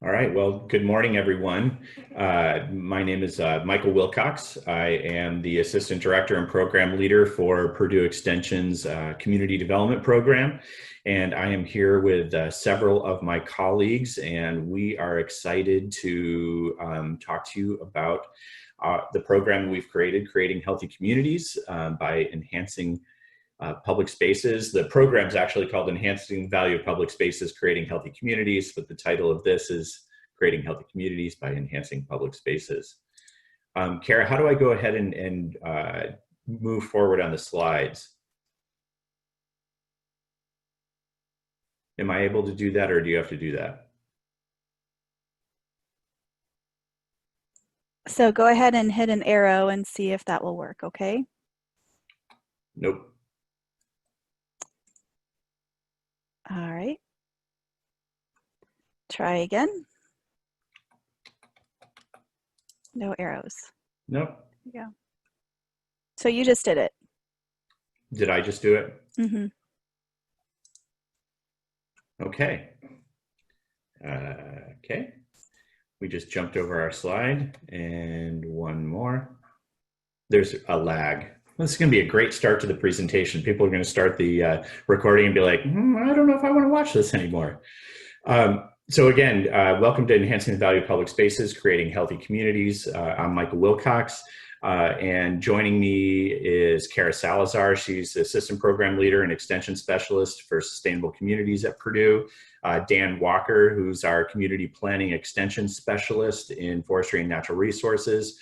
All right, well, good morning, everyone. My name is Michael Wilcox. I am the Assistant Director and Program Leader for Purdue Extension's Community Development Program. And I am here with several of my colleagues, and we are excited to talk to you about the program we've created, Creating Healthy Communities by Enhancing public spaces. The program is actually called Enhancing the Value of Public Spaces, Creating Healthy Communities, but the title of this is Creating Healthy Communities by Enhancing Public Spaces. Cara, how do I go ahead and move forward on the slides? Am I able to do that, or do you have to do that? So go ahead and hit an arrow and see if that will work, okay? Nope. All right. Try again. No arrows. Nope. Yeah. So you just did it. Did I just do it? Mm-hmm. Okay. Okay. We just jumped over our slide, and one more. There's a lag. This is going to be a great start to the presentation. People are going to start the recording and be like, I don't know if I want to watch this anymore. So again, welcome to Enhancing the Value of Public Spaces, Creating Healthy Communities. I'm Michael Wilcox, and joining me is Cara Salazar. She's the Assistant Program Leader and Extension Specialist for Sustainable Communities at Purdue. Dan Walker, who's our Community Planning Extension Specialist in Forestry and Natural Resources.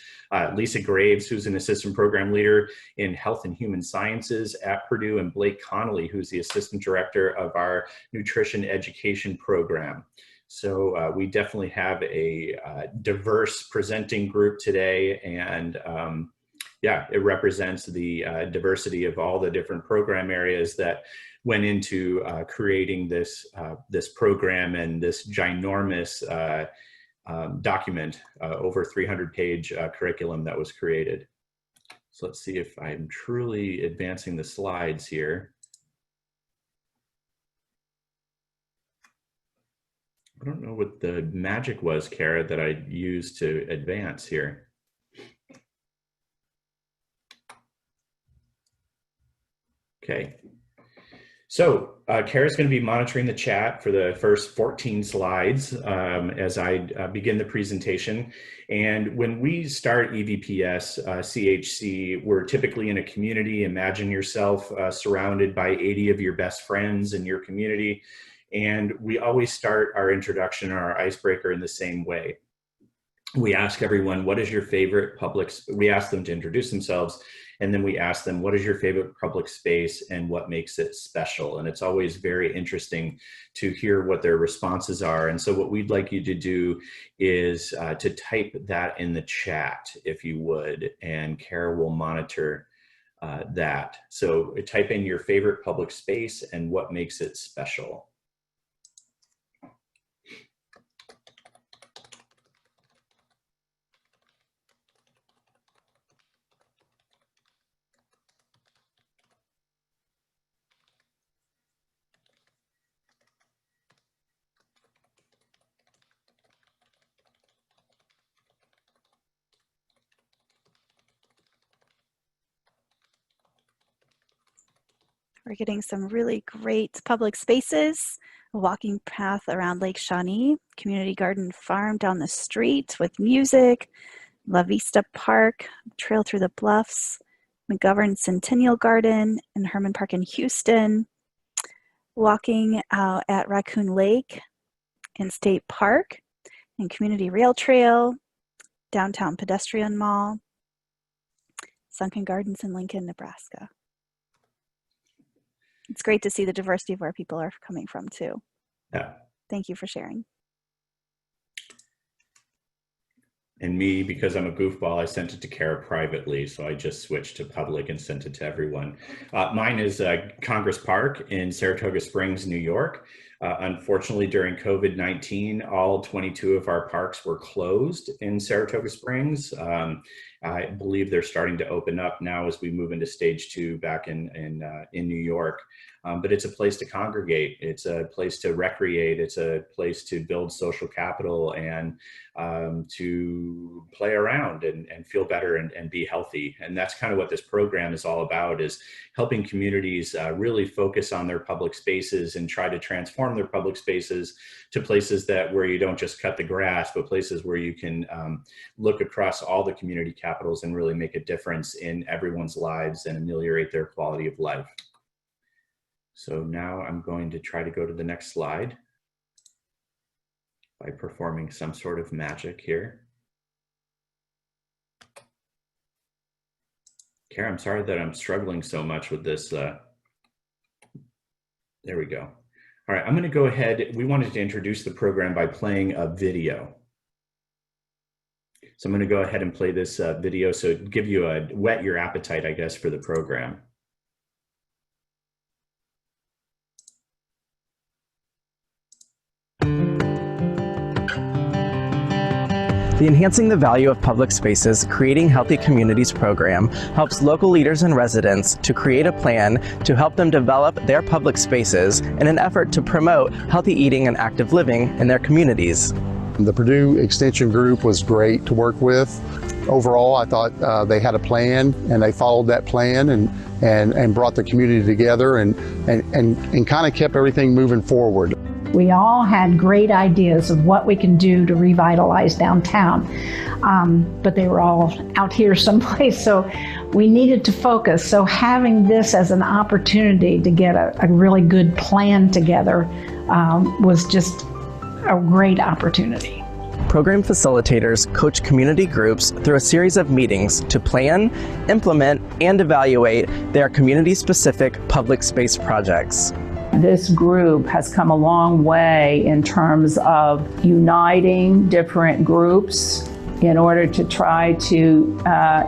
Lisa Graves, who's an Assistant Program Leader in Health and Human Sciences at Purdue, and Blake Connelly, who's the Assistant Director of our Nutrition Education Program. So we definitely have a diverse presenting group today, and yeah, it represents the diversity of all the different program areas that went into creating this program and this ginormous document, over 300-page curriculum that was created. So let's see if I'm truly advancing the slides here. I don't know what the magic was, Cara, that I used to advance here. Okay. So Cara's going to be monitoring the chat for the first 14 slides as I begin the presentation. And when we start EVPS CHC, we're typically in a community. Imagine yourself surrounded by 80 of your best friends in your community. And we always start our introduction or our icebreaker in the same way. We ask everyone, what is your favorite public, we ask them to introduce themselves, and then we ask them, what is your favorite public space and what makes it special? And it's always very interesting to hear what their responses are. And so what we'd like you to do is to type that in the chat, if you would, and Cara will monitor that. So type in your favorite public space and what makes it special. We're getting some really great public spaces, a walking path around Lake Shawnee, community garden farm down the street with music, La Vista Park, trail through the bluffs, McGovern Centennial Garden, and Herman Park in Houston, walking out at Raccoon Lake and State Park, and Community Rail Trail, Downtown Pedestrian Mall, Sunken Gardens in Lincoln, Nebraska. It's great to see the diversity of where people are coming from too. Yeah. Thank you for sharing. And me, because I'm a goofball, I sent it to Cara privately, so I just switched to public and sent it to everyone. Mine is Congress Park in Saratoga Springs, New York. Unfortunately, during COVID-19, all 22 of our parks were closed in Saratoga Springs. I believe they're starting to open up now as we move into stage 2 back in New York. But it's a place to congregate. It's a place to recreate. It's a place to build social capital and to play around and feel better and be healthy. And that's kind of what this program is all about, is helping communities really focus on their public spaces and try to transform their public spaces to places where you don't just cut the grass, but places where you can look across all the community capitals and really make a difference in everyone's lives and ameliorate their quality of life. So now I'm going to try to go to the next slide by performing some sort of magic here. Cara, I'm sorry that I'm struggling so much with this. There we go. All right, I'm going to go ahead. We wanted to introduce the program by playing a video. So I'm going to go ahead and play this video so give you whet your appetite, I guess, for the program. The Enhancing the Value of Public Spaces, Creating Healthy Communities program helps local leaders and residents to create a plan to help them develop their public spaces in an effort to promote healthy eating and active living in their communities. The Purdue Extension Group was great to work with. Overall, I thought they had a plan, and they followed that plan and brought the community together and kind of kept everything moving forward. We all had great ideas of what we can do to revitalize downtown, but they were all out here someplace, so we needed to focus. So having this as an opportunity to get a really good plan together was just a great opportunity. Program facilitators coach community groups through a series of meetings to plan, implement, and evaluate their community-specific public space projects. This group has come a long way in terms of uniting different groups in order to try to,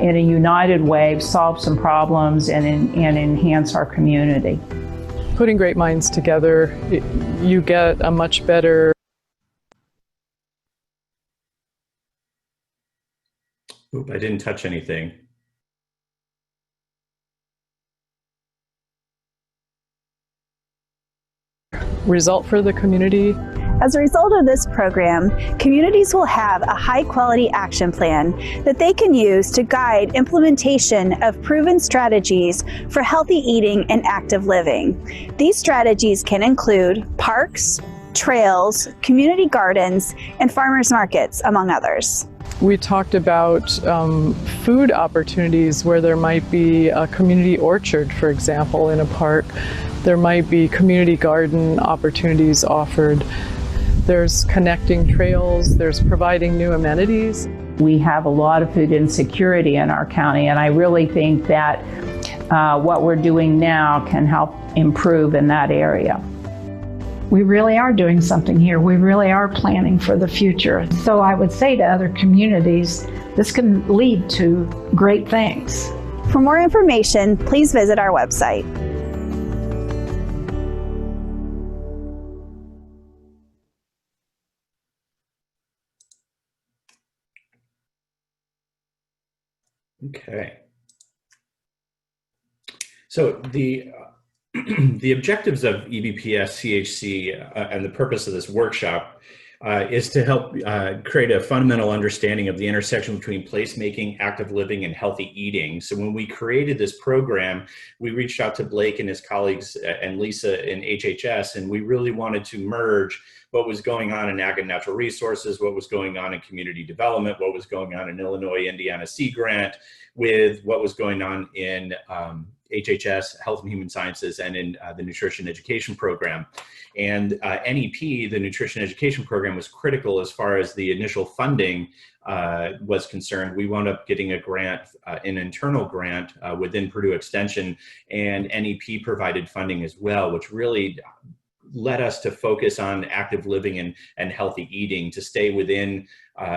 in a united way, solve some problems and enhance our community. Putting great minds together, you get a much better... Oop, I didn't touch anything. result for the community. As a result of this program, communities will have a high-quality action plan that they can use to guide implementation of proven strategies for healthy eating and active living. These strategies can include parks, trails, community gardens, and farmers markets, among others. We talked about food opportunities where there might be a community orchard, for example, in a park. There might be community garden opportunities offered. There's connecting trails, there's providing new amenities. We have a lot of food insecurity in our county, and I really think that what we're doing now can help improve in that area. We really are doing something here. We really are planning for the future. So I would say to other communities, this can lead to great things. For more information, please visit our website. Okay. So the objectives of EBPS CHC and the purpose of this workshop is to help create a fundamental understanding of the intersection between placemaking, active living, and healthy eating. So when we created this program, we reached out to Blake and his colleagues and Lisa in HHS, and we really wanted to merge what was going on in Ag and Natural Resources, what was going on in community development, what was going on in Illinois-Indiana Sea Grant, with what was going on in HHS, Health and Human Sciences, and in the Nutrition Education Program. And NEP, the Nutrition Education Program, was critical as far as the initial funding was concerned. We wound up getting a grant, an internal grant within Purdue Extension, and NEP provided funding as well, which really led us to focus on active living and healthy eating, to stay within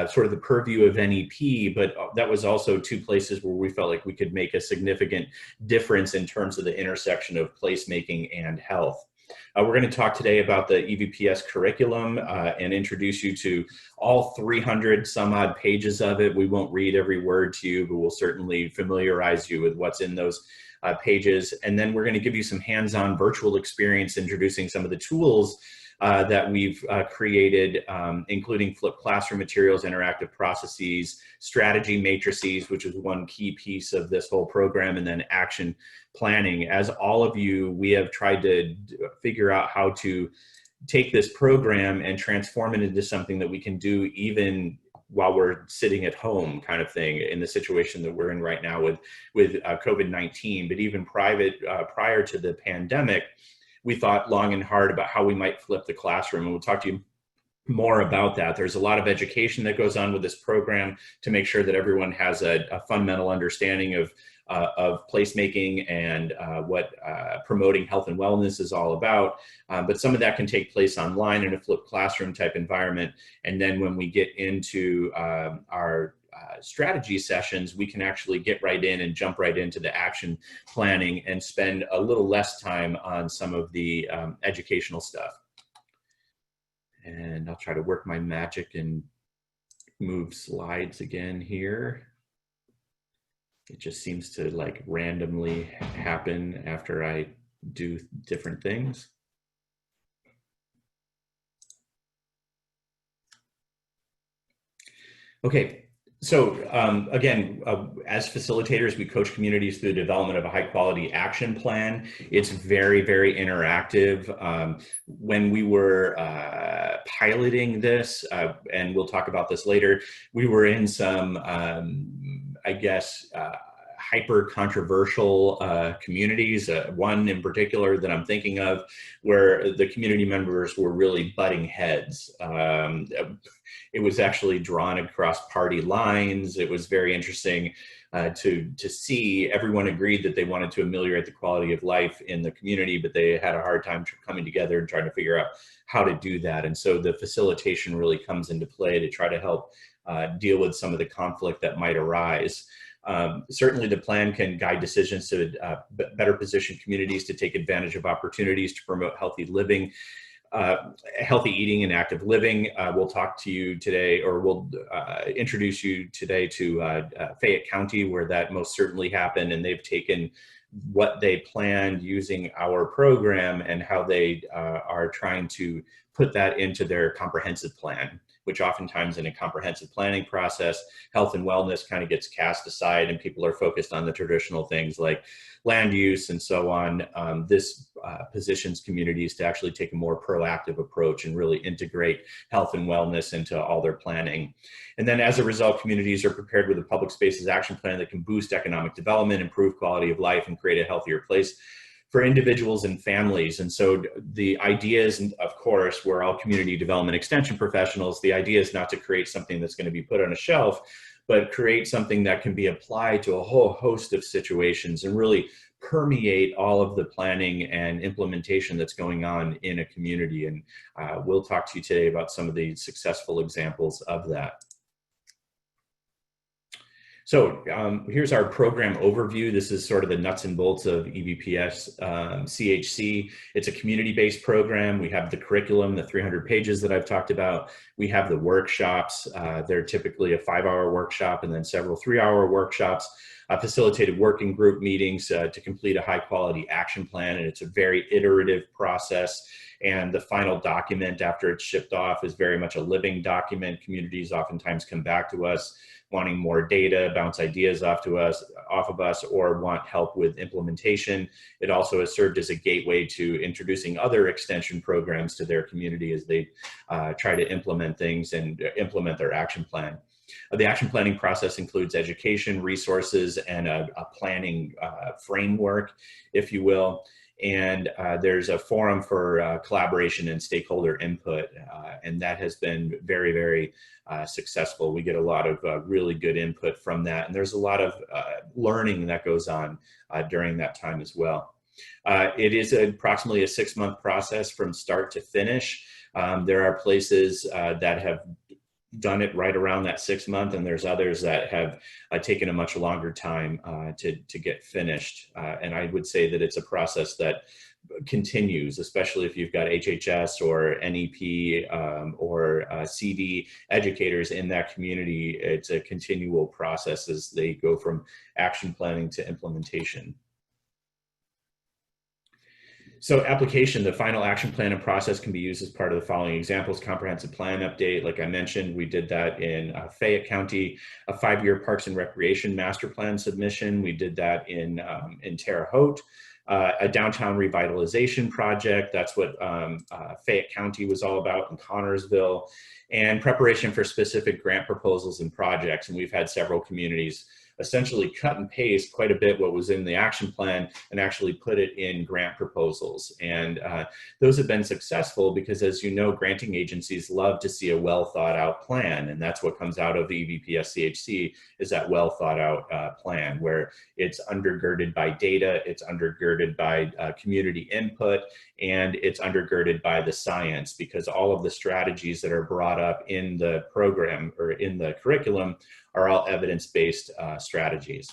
sort of the purview of NEP, but that was also two places where we felt like we could make a significant difference in terms of the intersection of placemaking and health. We're going to talk today about the EVPS curriculum and introduce you to all 300 some odd pages of it. We won't read every word to you, but we'll certainly familiarize you with what's in those pages. And then we're going to give you some hands-on virtual experience introducing some of the tools that we've created, including flipped classroom materials, interactive processes, strategy matrices, which is one key piece of this whole program, and then action planning. As all of you, we have tried to figure out how to take this program and transform it into something that we can do even while we're sitting at home, kind of thing, in the situation that we're in right now with COVID-19. But even prior to the pandemic, we thought long and hard about how we might flip the classroom, and we'll talk to you more about that. There's a lot of education that goes on with this program to make sure that everyone has a fundamental understanding of placemaking and what promoting health and wellness is all about. But some of that can take place online in a flipped classroom type environment. And then when we get into our strategy sessions, we can actually get right in and jump right into the action planning and spend a little less time on some of the educational stuff. And I'll try to work my magic and move slides again here. It just seems to like randomly happen after I do different things. Okay. So again, as facilitators, we coach communities through the development of a high quality action plan. It's very, very interactive. When we were piloting this, and we'll talk about this later, we were in some, I guess, hyper controversial communities, one in particular that I'm thinking of, where the community members were really butting heads. It was actually drawn across party lines. It was very interesting to see. Everyone agreed that they wanted to ameliorate the quality of life in the community, but they had a hard time coming together and trying to figure out how to do that. And so the facilitation really comes into play to try to help deal with some of the conflict that might arise. Certainly the plan can guide decisions to better position communities to take advantage of opportunities to promote healthy living, healthy eating and active living. We'll talk to you today, or we'll introduce you today to Fayette County, where that most certainly happened, and they've taken what they planned using our program and how they are trying to put that into their comprehensive plan, which oftentimes in a comprehensive planning process, health and wellness kind of gets cast aside and people are focused on the traditional things like land use and so on. This positions communities to actually take a more proactive approach and really integrate health and wellness into all their planning. And then as a result, communities are prepared with a public spaces action plan that can boost economic development, improve quality of life, and create a healthier place for individuals and families. And so the idea is, of course, we're all community development extension professionals. The idea is not to create something that's going to be put on a shelf, but create something that can be applied to a whole host of situations and really permeate all of the planning and implementation that's going on in a community. And we'll talk to you today about some of the successful examples of that. So here's our program overview. This is sort of the nuts and bolts of EVPS CHC. It's a community-based program. We have the curriculum, the 300 pages that I've talked about. We have the workshops. They're typically a 5-hour workshop and then several 3-hour workshops, facilitated working group meetings to complete a high-quality action plan. And it's a very iterative process. And the final document after it's shipped off is very much a living document. Communities oftentimes come back to us wanting more data, bounce ideas off of us, or want help with implementation. It also has served as a gateway to introducing other extension programs to their community as they try to implement things and implement their action plan. The action planning process includes education, resources, and a planning framework, if you will. And there's a forum for collaboration and stakeholder input, and that has been very, very successful. We get a lot of really good input from that, and there's a lot of learning that goes on during that time as well. It is approximately a 6-month process from start to finish. There are places that have done it right around that 6 month, and there's others that have taken a much longer time to get finished. And I would say that it's a process that continues, especially if you've got HHS or NEP or CD educators in that community. It's a continual process as they go from action planning to implementation. So application, the final action plan and process can be used as part of the following examples: comprehensive plan update. Like I mentioned, we did that in Fayette County, a 5-year Parks and Recreation master plan submission. We did that in Terre, Haute. A downtown revitalization project. That's what Fayette County was all about in Connorsville, and preparation for specific grant proposals and projects. And we've had several communities essentially cut and paste quite a bit what was in the action plan and actually put it in grant proposals. And those have been successful because, as you know, granting agencies love to see a well thought out plan. And that's what comes out of EVPSCHC, is that well thought out plan where it's undergirded by data, it's undergirded by community input, and it's undergirded by the science, because all of the strategies that are brought up in the program or in the curriculum are all evidence-based strategies.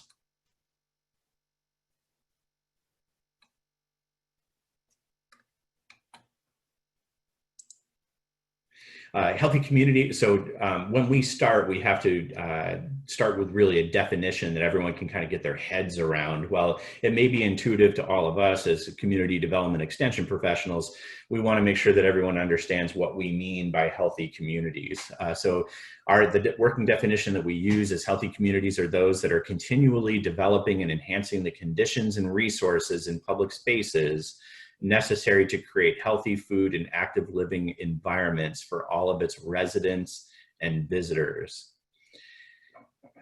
Healthy community. So when we start, we have to start with really a definition that everyone can kind of get their heads around. While it may be intuitive to all of us as community development extension professionals, we want to make sure that everyone understands what we mean by healthy communities. So the working definition that we use as healthy communities are those that are continually developing and enhancing the conditions and resources in public spaces necessary to create healthy food and active living environments for all of its residents and visitors.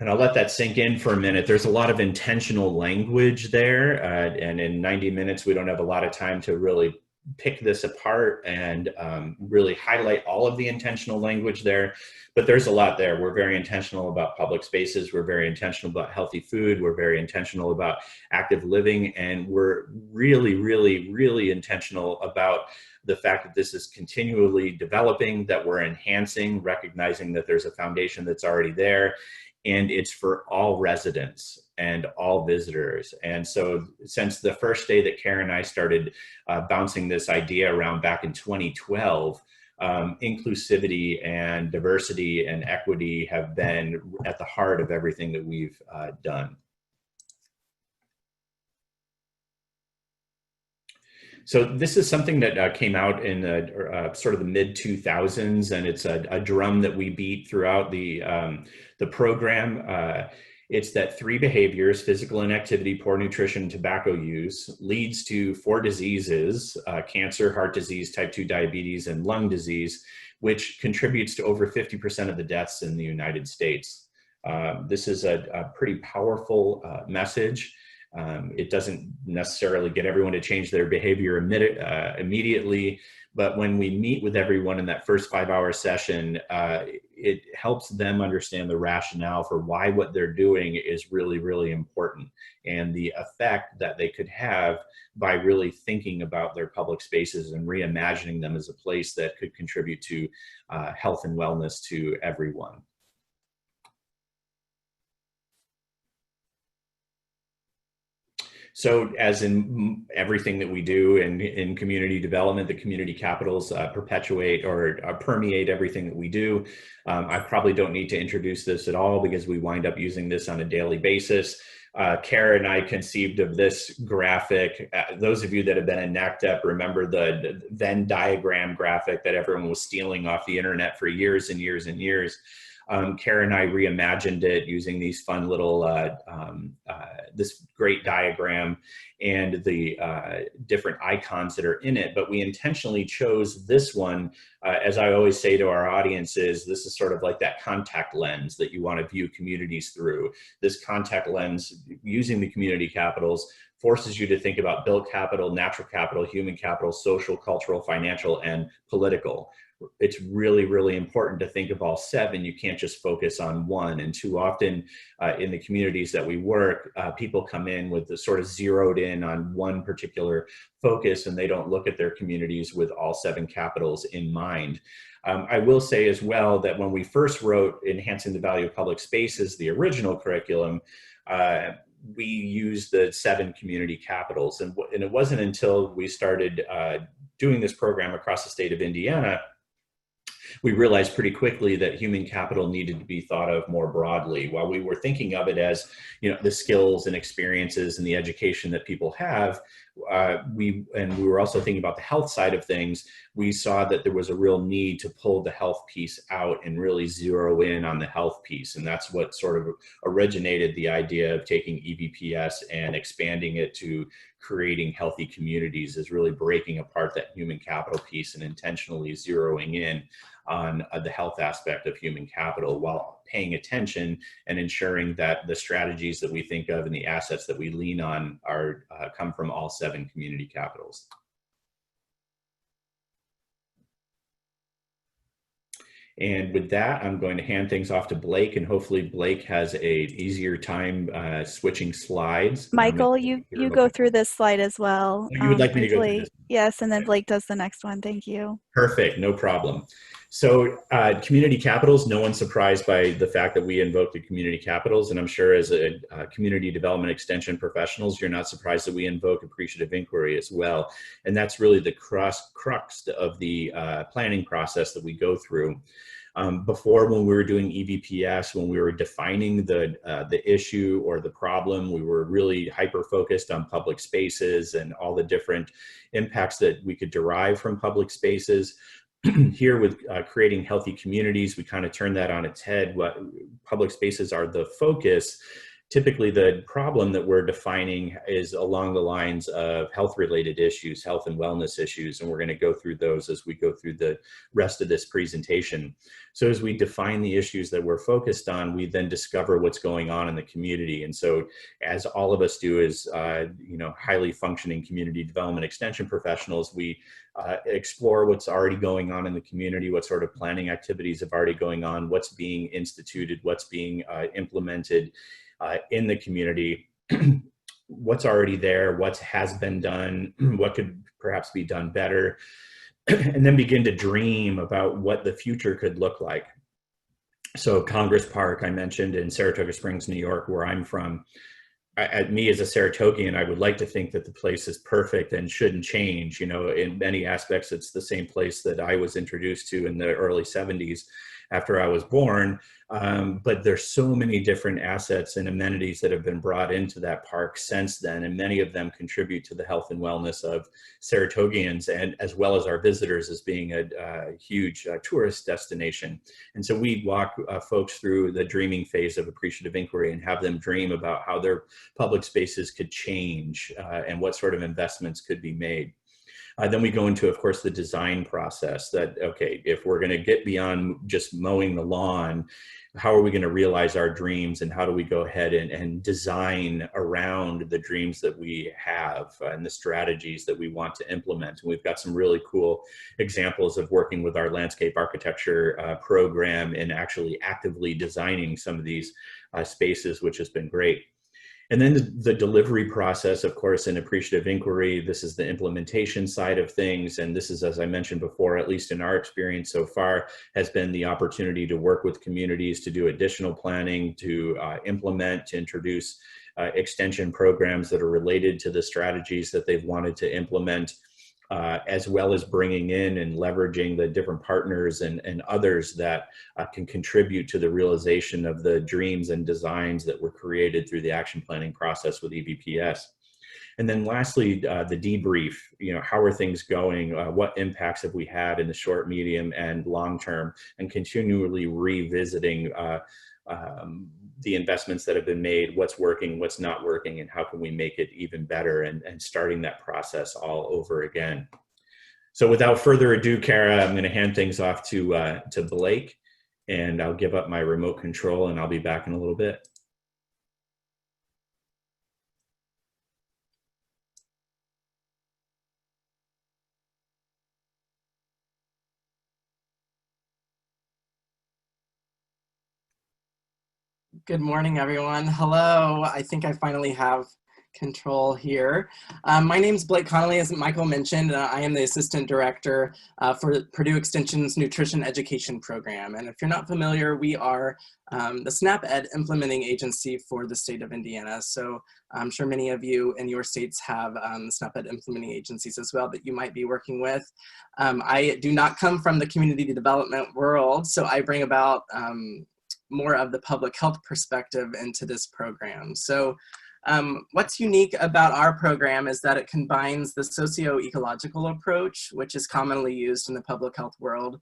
And I'll let that sink in for a minute. There's a lot of intentional language there, and in 90 minutes, we don't have a lot of time to really pick this apart and really highlight all of the intentional language there, but there's a lot there. We're very intentional about public spaces. We're very intentional about healthy food. We're very intentional about active living. And we're really, really, really intentional about the fact that this is continually developing, that we're enhancing, recognizing that there's a foundation that's already there, and it's for all residents and all visitors. And so since the first day that Cara and I started bouncing this idea around back in 2012, inclusivity and diversity and equity have been at the heart of everything that we've done. So this is something that came out in the sort of the mid 2000s, and it's a drum that we beat throughout the program. It's that 3 behaviors, physical inactivity, poor nutrition, tobacco use, leads to 4 diseases, cancer, heart disease, type 2 diabetes, and lung disease, which contributes to over 50% of the deaths in the United States. This is a pretty powerful message. It doesn't necessarily get everyone to change their behavior immediately, but when we meet with everyone in that first 5-hour session, it helps them understand the rationale for why what they're doing is really, really important, and the effect that they could have by really thinking about their public spaces and reimagining them as a place that could contribute to health and wellness to everyone. So as in everything that we do in community development, the community capitals perpetuate or permeate everything that we do. I probably don't need to introduce this at all because we wind up using this on a daily basis. Cara and I conceived of this graphic. Those of you that have been in NACDEP remember the Venn diagram graphic that everyone was stealing off the internet for years and years and years. Cara and I reimagined it using these fun little, this great diagram and the different icons that are in it. But we intentionally chose this one. As I always say to our audiences, this is sort of like that contact lens that you want to view communities through. This contact lens, using the community capitals, forces you to think about built capital, natural capital, human capital, social, cultural, financial, and political. It's really, really important to think of all 7. You can't just focus on one. And too often in the communities that we work, people come in with the sort of zeroed in on one particular focus, and they don't look at their communities with all 7 capitals in mind. I will say as well that when we first wrote Enhancing the Value of Public Spaces, the original curriculum, we used the 7 community capitals. And it wasn't until we started doing this program across the state of Indiana, we realized pretty quickly that human capital needed to be thought of more broadly. While we were thinking of it as, you know, the skills and experiences and the education that people have, we were also thinking about the health side of things. We saw that there was a real need to pull the health piece out and really zero in on the health piece. And that's what sort of originated the idea of taking EVPS and expanding it to creating healthy communities, is really breaking apart that human capital piece and intentionally zeroing in on the health aspect of human capital, while paying attention and ensuring that the strategies that we think of and the assets that we lean on are come from all 7 community capitals. And with that, I'm going to hand things off to Blake, and hopefully Blake has an easier time switching slides. Michael, you go through this slide as well. You would like me to go through this? Yes, and then Blake does the next one. Thank you. Perfect, no problem. So community capitals, no one's surprised by the fact that we invoked the community capitals, and I'm sure as a community development extension professionals, you're not surprised that we invoke appreciative inquiry as well. And that's really the crux of the planning process that we go through. Before, when we were doing EVPS, when we were defining the issue or the problem, we were really hyper-focused on public spaces and all the different impacts that we could derive from public spaces. Here with creating healthy communities, we kind of turn that on its head. What public spaces are the focus. Typically, the problem that we're defining is along the lines of health-related issues, health and wellness issues, and we're going to go through those as we go through the rest of this presentation. So as we define the issues that we're focused on, we then discover what's going on in the community. And so as all of us do as highly functioning community development extension professionals, we explore what's already going on in the community, what sort of planning activities have already going on, what's being instituted, what's being implemented in the community, what's already there, what has been done, what could perhaps be done better, and then begin to dream about what the future could look like. So Congress Park, I mentioned, in Saratoga Springs, New York, where I'm from. Me as a Saratogian, I would like to think that the place is perfect and shouldn't change. You know, in many aspects, it's the same place that I was introduced to in the early 70s after I was born. But there's so many different assets and amenities that have been brought into that park since then, and many of them contribute to the health and wellness of Saratogians, and as well as our visitors, as being a huge tourist destination. And so we walk folks through the dreaming phase of appreciative inquiry and have them dream about how their public spaces could change and what sort of investments could be made. Then we go into, of course, the design process that, okay, if we're going to get beyond just mowing the lawn, how are we going to realize our dreams, and how do we go ahead and design around the dreams that we have and the strategies that we want to implement? And we've got some really cool examples of working with our landscape architecture program and actually actively designing some of these spaces, which has been great. And then the delivery process, of course, in appreciative inquiry, this is the implementation side of things. And this is, as I mentioned before, at least in our experience so far, has been the opportunity to work with communities to do additional planning, to implement, to introduce extension programs that are related to the strategies that they've wanted to implement, as well as bringing in and leveraging the different partners and others that can contribute to the realization of the dreams and designs that were created through the action planning process with EVPS. And then lastly, the debrief, how are things going? What impacts have we had in the short, medium, and long term, and continually revisiting the investments that have been made, what's working, what's not working, and how can we make it even better, and starting that process all over again. So without further ado, Cara, I'm going to hand things off to Blake, and I'll give up my remote control, and I'll be back in a little bit. Good morning, everyone. Hello. I think I finally have control here. My name is Blake Connelly, as Michael mentioned. I am the Assistant Director for Purdue Extension's Nutrition Education Program. And if you're not familiar, we are the SNAP-Ed implementing agency for the state of Indiana. So I'm sure many of you in your states have SNAP-Ed implementing agencies as well that you might be working with. I do not come from the community development world, so I bring about more of the public health perspective into this program. So what's unique about our program is that it combines the socio-ecological approach, which is commonly used in the public health world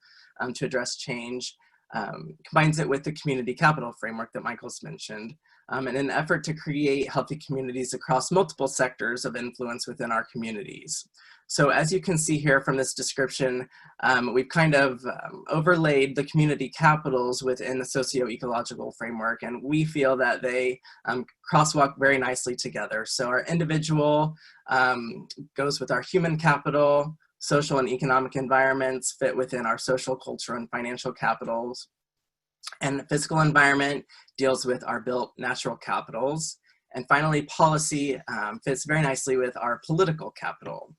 to address change, combines it with the community capital framework that Michael's mentioned, in an effort to create healthy communities across multiple sectors of influence within our communities. So as you can see here from this description, we've kind of overlaid the community capitals within the socio-ecological framework, and we feel that they crosswalk very nicely together. So our individual goes with our human capital, social and economic environments fit within our social, culture, and financial capitals, and the physical environment deals with our built natural capitals. And finally, policy fits very nicely with our political capital.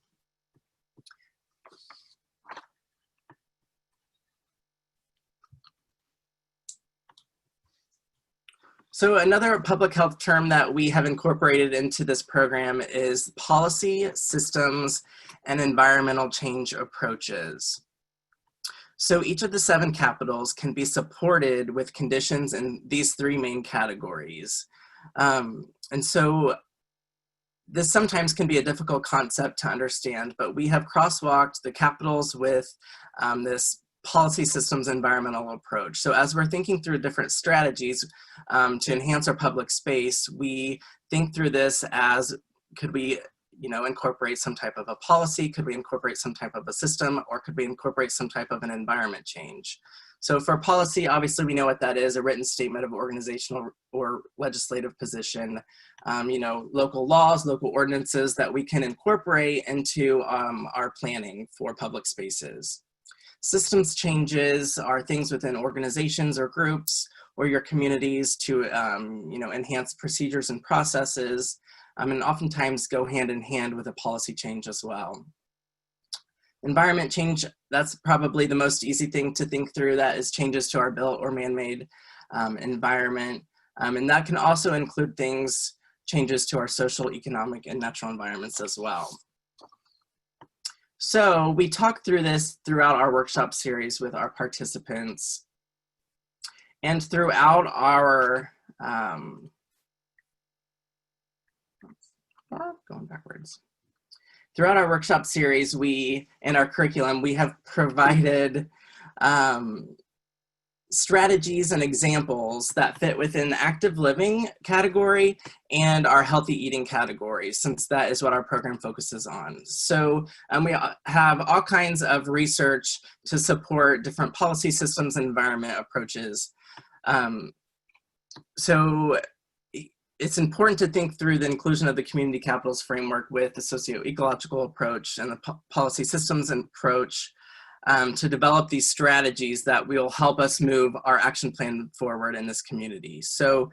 So another public health term that we have incorporated into this program is policy, systems, and environmental change approaches. So each of the 7 capitals can be supported with conditions in these 3 main categories. And so this sometimes can be a difficult concept to understand, but we have crosswalked the capitals with this policy systems environmental approach. So as we're thinking through different strategies to enhance our public space, we think through this as, could we incorporate some type of a policy? Could we incorporate some type of a system? Or could we incorporate some type of an environment change? So for policy, obviously we know what that is, a written statement of organizational or legislative position, local laws, local ordinances that we can incorporate into our planning for public spaces. Systems changes are things within organizations or groups or your communities to enhance procedures and processes, and oftentimes go hand in hand with a policy change as well. Environment change, that's probably the most easy thing to think through. That is changes to our built or man-made environment. And that can also include changes to our social, economic, and natural environments as well. So we talked through this throughout our workshop series with our participants, and throughout our, throughout our workshop series, in our curriculum, we have provided strategies and examples that fit within the active living category and our healthy eating category, since that is what our program focuses on. So we have all kinds of research to support different policy systems and environment approaches. So it's important to think through the inclusion of the community capitals framework with the socio-ecological approach and the policy systems approach to develop these strategies that will help us move our action plan forward in this community. So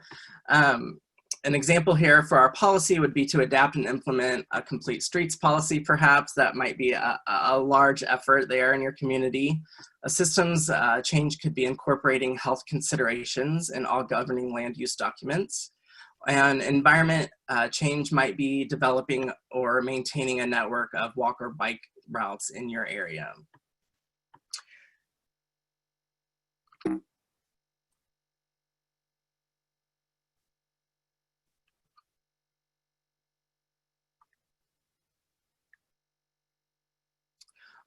an example here for our policy would be to adapt and implement a complete streets policy, perhaps. That might be a large effort there in your community. A systems change could be incorporating health considerations in all governing land use documents. And environment change might be developing or maintaining a network of walk or bike routes in your area.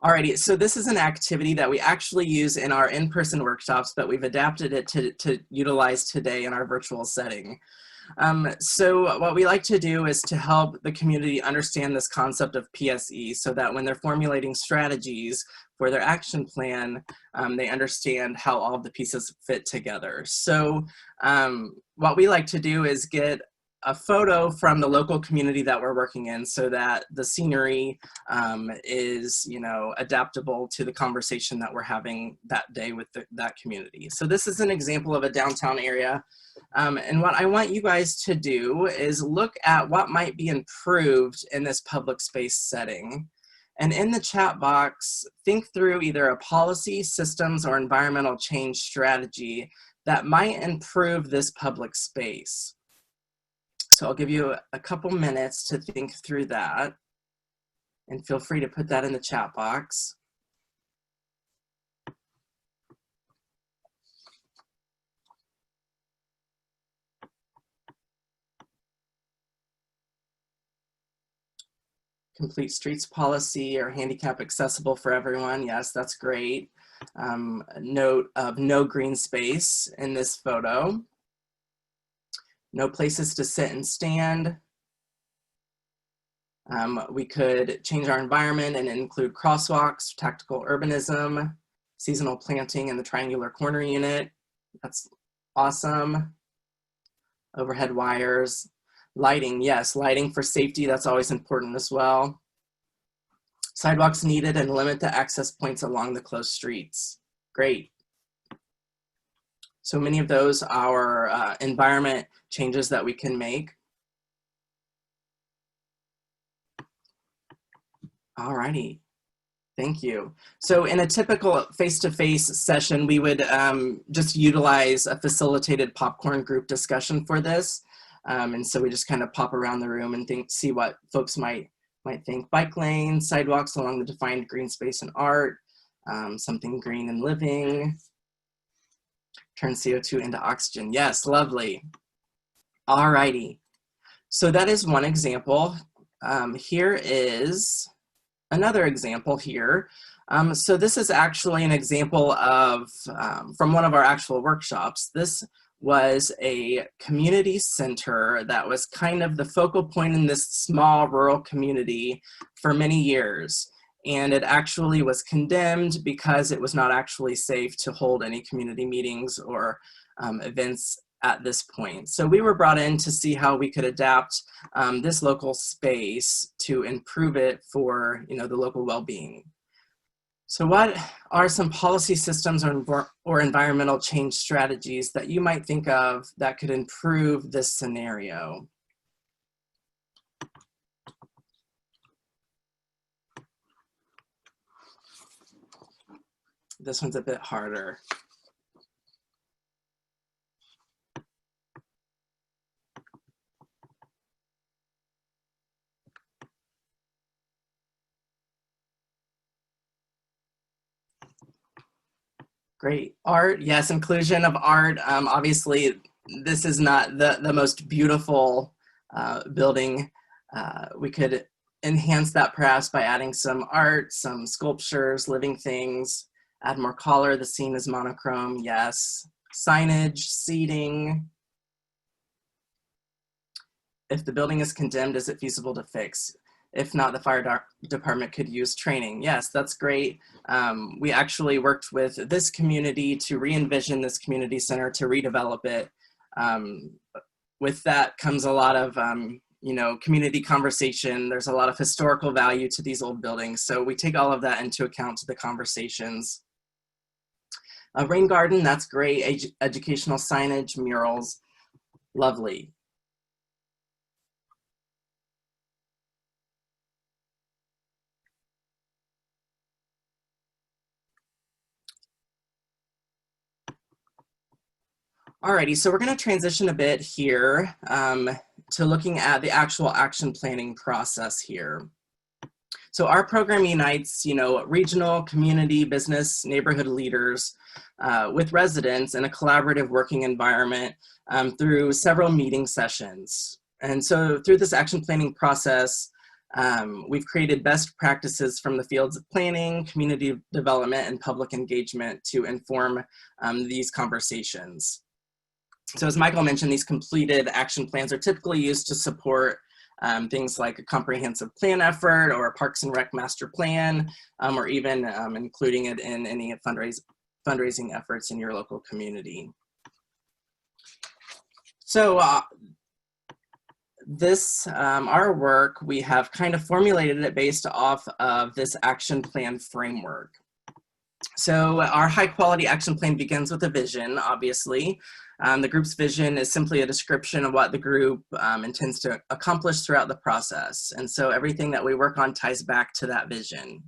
Alrighty, so this is an activity that we actually use in our in-person workshops, but we've adapted it to utilize today in our virtual setting. So what we like to do is to help the community understand this concept of PSE, so that when they're formulating strategies for their action plan, they understand how all of the pieces fit together. So what we like to do is get a photo from the local community that we're working in, so that the scenery is, adaptable to the conversation that we're having that day with that community. So this is an example of a downtown area And what I want you guys to do is look at what might be improved in this public space setting. And in the chat box, think through either a policy, systems, or environmental change strategy that might improve this public space. So I'll give you a couple minutes to think through that. And feel free to put that in the chat box. Complete streets policy or handicap accessible for everyone. Yes, that's great. Note of no green space in this photo. No places to sit and stand. We could change our environment and include crosswalks, tactical urbanism, seasonal planting in the triangular corner unit. That's awesome. Overhead wires. Lighting, yes, lighting for safety, that's always important as well. Sidewalks needed and limit the access points along the closed streets. Great. So many of those are environment changes that we can make. Alrighty, thank you. So in a typical face-to-face session, we would just utilize a facilitated popcorn group discussion for this. And so we just kind of pop around the room and see what folks might think. Bike lanes, sidewalks along the defined green space and art, something green and living, turn CO2 into oxygen. Yes, lovely. All righty. So that is one example. Here is another example here. So this is actually an example of, from one of our actual workshops. This was a community center that was kind of the focal point in this small rural community for many years. And it actually was condemned because it was not actually safe to hold any community meetings or events at this point. So we were brought in to see how we could adapt this local space to improve it for the local well-being. So what are some policy systems or environmental change strategies that you might think of that could improve this scenario? This one's a bit harder. Great. Art, yes, inclusion of art. Obviously, this is not the most beautiful building. We could enhance that perhaps by adding some art, some sculptures, living things, add more color. The scene is monochrome, yes. Signage, seating. If the building is condemned, is it feasible to fix? If not, the fire department could use training. Yes, that's great. We actually worked with this community to re-envision this community center, to redevelop it. With that comes a lot of community conversation. There's a lot of historical value to these old buildings. So we take all of that into account to the conversations. A rain garden, that's great. Educational signage, murals, lovely. Alrighty, so we're going to transition a bit here to looking at the actual action planning process here. So our program unites, regional, community, business, neighborhood leaders with residents in a collaborative working environment through several meeting sessions. And so through this action planning process, we've created best practices from the fields of planning, community development, and public engagement to inform these conversations. So as Michael mentioned, these completed action plans are typically used to support things like a comprehensive plan effort or a Parks and Rec master plan, or even including it in any fundraising efforts in your local community. So our work, we have kind of formulated it based off of this action plan framework. So our high quality action plan begins with a vision, obviously. The group's vision is simply a description of what the group intends to accomplish throughout the process. And so everything that we work on ties back to that vision.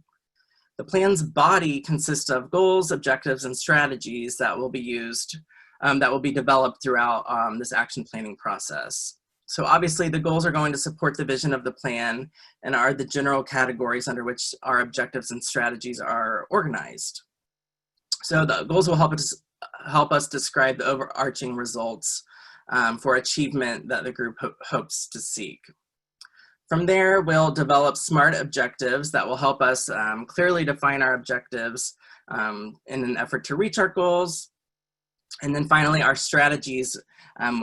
The plan's body consists of goals, objectives, and strategies that will be used, that will be developed throughout this action planning process. So obviously the goals are going to support the vision of the plan and are the general categories under which our objectives and strategies are organized. So the goals will help us describe the overarching results for achievement that the group hopes to seek. From there, we'll develop SMART objectives that will help us clearly define our objectives in an effort to reach our goals. And then finally, our strategies,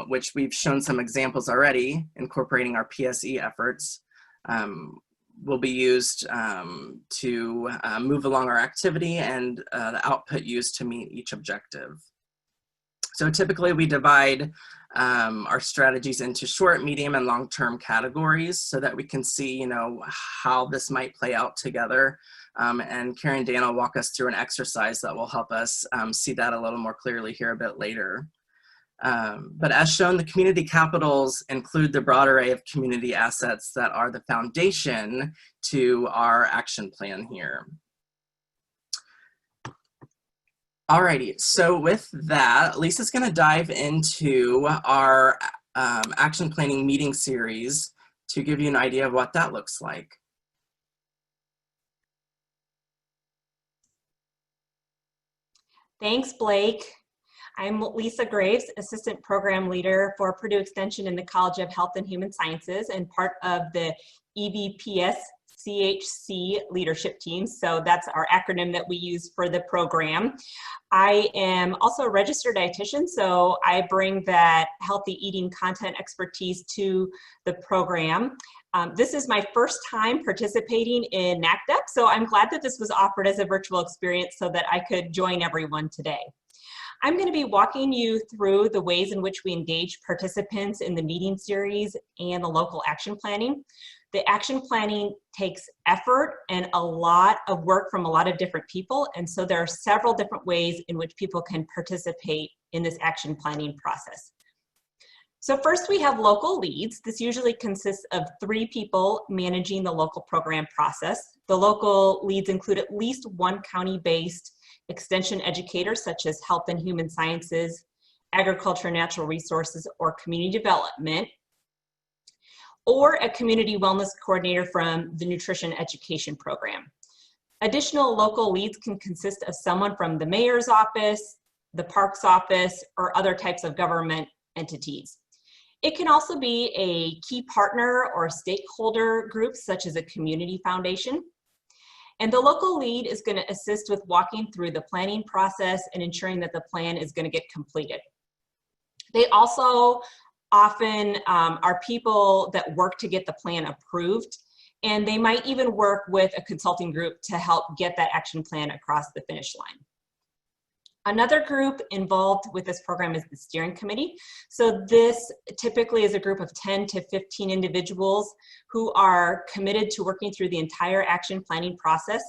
which we've shown some examples already, incorporating our PSE efforts, will be used to move along our activity and the output used to meet each objective. So typically we divide our strategies into short, medium, and long-term categories so that we can see, you know, how this might play out together. And Karen and Dan will walk us through an exercise that will help us see that a little more clearly here a bit later. But as shown, the community capitals include the broad array of community assets that are the foundation to our action plan here. Alrighty, so with that, Lisa's going to dive into our action planning meeting series to give you an idea of what that looks like. Thanks, Blake. I'm Lisa Graves, Assistant Program Leader for Purdue Extension in the College of Health and Human Sciences and part of the EVPS CHC leadership team. So that's our acronym that we use for the program. I am also a registered dietitian, so I bring that healthy eating content expertise to the program. This is my first time participating in NACDEP, so I'm glad that this was offered as a virtual experience so that I could join everyone today. I'm going to be walking you through the ways in which we engage participants in the meeting series and the local action planning. The action planning takes effort and a lot of work from a lot of different people, and so there are several different ways in which people can participate in this action planning process. So first we have local leads. This usually consists of 3 people managing the local program process. The local leads include at least one county-based extension educator, such as health and human sciences, agriculture and natural resources, or community development, or a community wellness coordinator from the nutrition education program. Additional local leads can consist of someone from the mayor's office, the parks office, or other types of government entities. It can also be a key partner or stakeholder group, such as a community foundation. And the local lead is going to assist with walking through the planning process and ensuring that the plan is going to get completed. They also often are people that work to get the plan approved, and they might even work with a consulting group to help get that action plan across the finish line. Another group involved with this program is the steering committee. So this typically is a group of 10 to 15 individuals who are committed to working through the entire action planning process.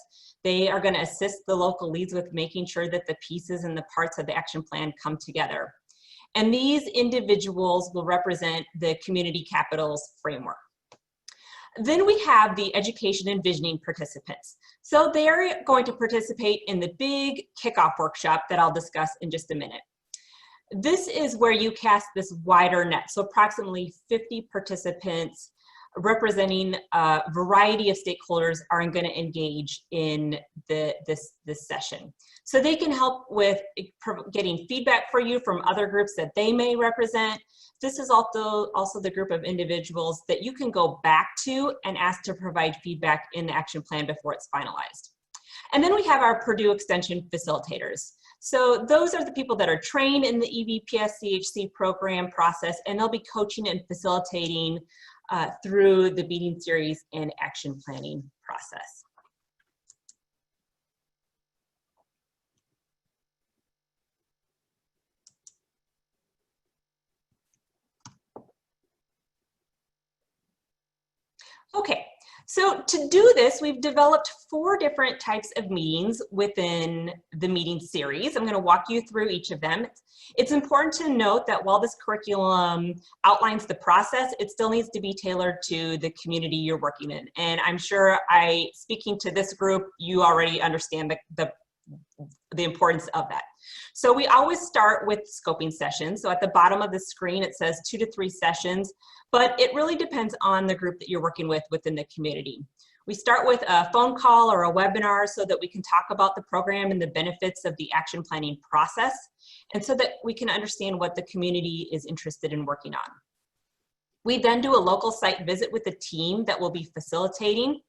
They are going to assist the local leads with making sure that the pieces and the parts of the action plan come together. And these individuals will represent the community capitals framework. Then we have the education and visioning participants. So they're going to participate in the big kickoff workshop that I'll discuss in just a minute. This is where you cast this wider net. So approximately 50 participants representing a variety of stakeholders are going to engage in this session. So they can help with getting feedback for you from other groups that they may represent. This is also the group of individuals that you can go back to and ask to provide feedback in the action plan before it's finalized. And then we have our Purdue Extension facilitators. So those are the people that are trained in the EVPS-CHC program process, and they'll be coaching and facilitating through the meeting series and action planning process. Okay, So to do this, we've developed 4 different types of meetings within the meeting series. I'm going to walk you through each of them. It's important to note that while this curriculum outlines the process, it still needs to be tailored to the community you're working in. And I'm sure speaking to this group, you already understand the importance of that. So we always start with scoping sessions. So at the bottom of the screen, it says 2 to 3 sessions, but it really depends on the group that you're working with within the community. We start with a phone call or a webinar so that we can talk about the program and the benefits of the action planning process, and so that we can understand what the community is interested in working on. We then do a local site visit with the team that will be facilitating,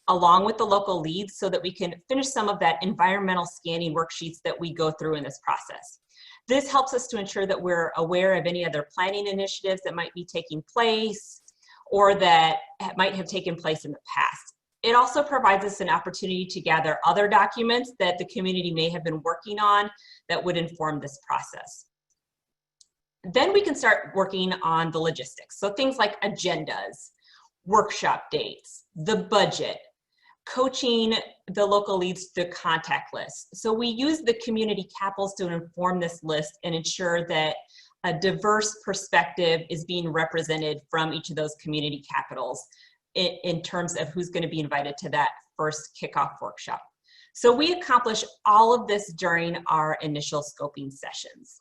along with the local leads, so that we can finish some of that environmental scanning worksheets that we go through in this process. This helps us to ensure that we're aware of any other planning initiatives that might be taking place or that might have taken place in the past. It also provides us an opportunity to gather other documents that the community may have been working on that would inform this process. Then we can start working on the logistics. So things like agendas, workshop dates, the budget, coaching the local leads to contact lists. So we use the community capitals to inform this list and ensure that a diverse perspective is being represented from each of those community capitals in terms of who's going to be invited to that first kickoff workshop. So we accomplish all of this during our initial scoping sessions.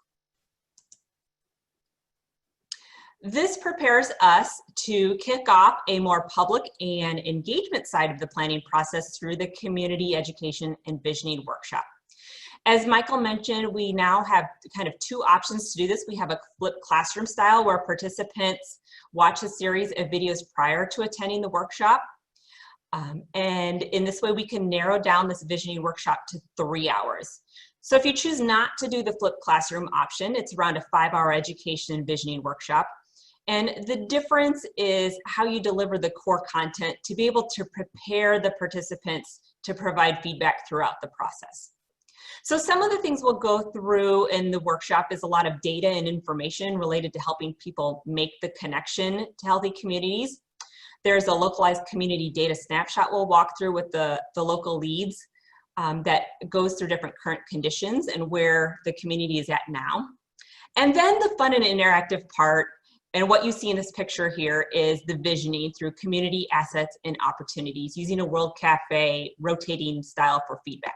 This prepares us to kick off a more public and engagement side of the planning process through the Community Education Envisioning Workshop. As Michael mentioned, we now have kind of 2 options to do this. We have a flipped classroom style where participants watch a series of videos prior to attending the workshop. And in this way, we can narrow down this visioning workshop to 3 hours. So if you choose not to do the flipped classroom option, it's around a 5-hour education and visioning workshop. And the difference is how you deliver the core content to be able to prepare the participants to provide feedback throughout the process. So some of the things we'll go through in the workshop is a lot of data and information related to helping people make the connection to healthy communities. There's a localized community data snapshot we'll walk through with the local leads that goes through different current conditions and where the community is at now. And then the fun and interactive part, and what you see in this picture here, is the visioning through community assets and opportunities using a World Cafe rotating style for feedback.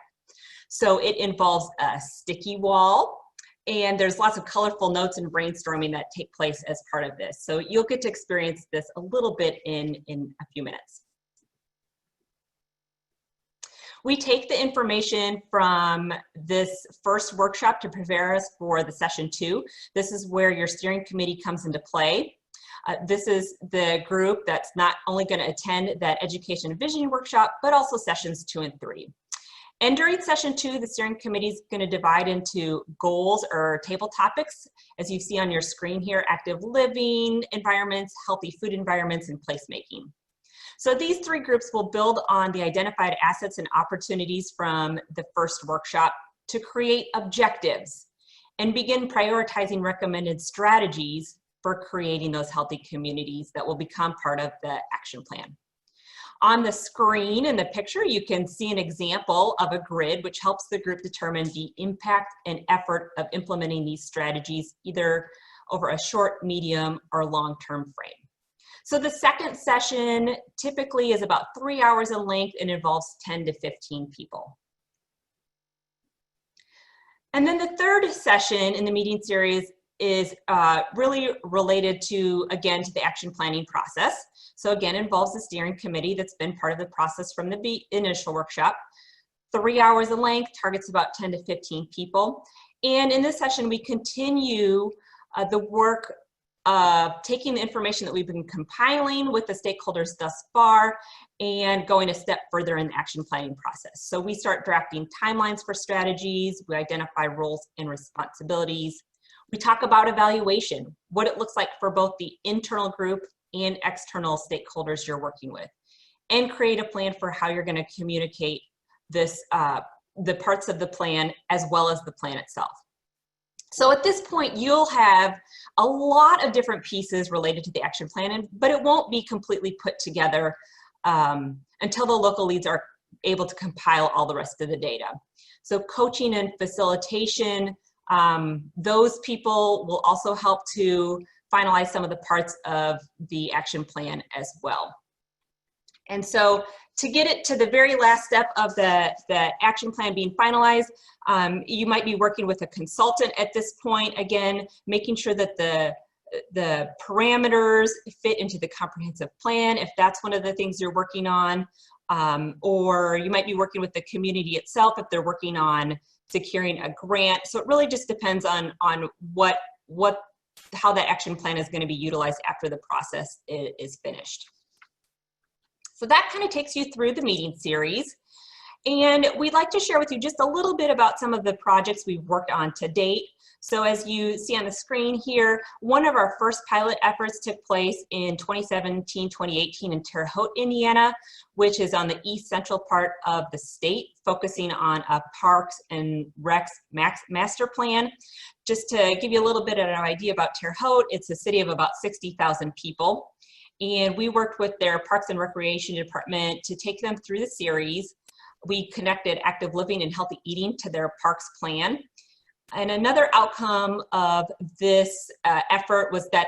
So it involves a sticky wall, and there's lots of colorful notes and brainstorming that take place as part of this. So you'll get to experience this a little bit in a few minutes. We take the information from this first workshop to prepare us for the session 2. This is where your steering committee comes into play. This is the group that's not only going to attend that education and visioning workshop, but also sessions 2 and 3. And during session 2, the steering committee is going to divide into goals or table topics, as you see on your screen here: active living environments, healthy food environments, and placemaking. So these 3 groups will build on the identified assets and opportunities from the first workshop to create objectives and begin prioritizing recommended strategies for creating those healthy communities that will become part of the action plan. On the screen in the picture, you can see an example of a grid which helps the group determine the impact and effort of implementing these strategies, either over a short, medium, or long-term frame. So the second session typically is about 3 hours in length and involves 10 to 15 people. And then the third session in the meeting series is really related to, again, to the action planning process. So again, involves the steering committee that's been part of the process from the initial workshop. 3 hours in length, targets about 10 to 15 people. And in this session, we continue the work of taking the information that we've been compiling with the stakeholders thus far and going a step further in the action planning process. So we start drafting timelines for strategies, we identify roles and responsibilities, we talk about evaluation, what it looks like for both the internal group and external stakeholders you're working with, and create a plan for how you're going to communicate this, the parts of the plan as well as the plan itself. So at this point, you'll have a lot of different pieces related to the action plan, but it won't be completely put together until the local leads are able to compile all the rest of the data. So coaching and facilitation, those people will also help to finalize some of the parts of the action plan as well. And so to get it to the very last step of the action plan being finalized, you might be working with a consultant at this point, again, making sure that the parameters fit into the comprehensive plan, if that's one of the things you're working on, or you might be working with the community itself if they're working on securing a grant. So it really just depends on how that action plan is going to be utilized after the process is finished. So that kind of takes you through the meeting series. And we'd like to share with you just a little bit about some of the projects we've worked on to date. So as you see on the screen here, one of our first pilot efforts took place in 2017-2018 in Terre, Haute, Indiana, which is on the east central part of the state, focusing on a parks and recs master plan. Just to give you a little bit of an idea about Terre Haute, it's a city of about 60,000 people. And we worked with their Parks and Recreation Department to take them through the series. We connected active living and healthy eating to their parks plan. And another outcome of this effort was that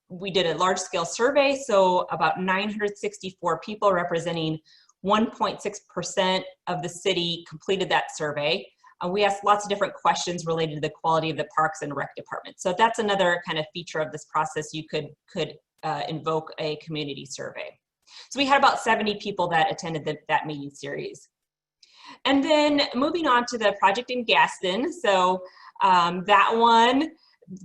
we did a large scale survey. So about 964 people representing 1.6% of the city completed that survey. We asked lots of different questions related to the quality of the Parks and Rec Department. So that's another kind of feature of this process. You could invoke a community survey. So we had about 70 people that attended that meeting series. And then moving on to the project in Gaston. So that one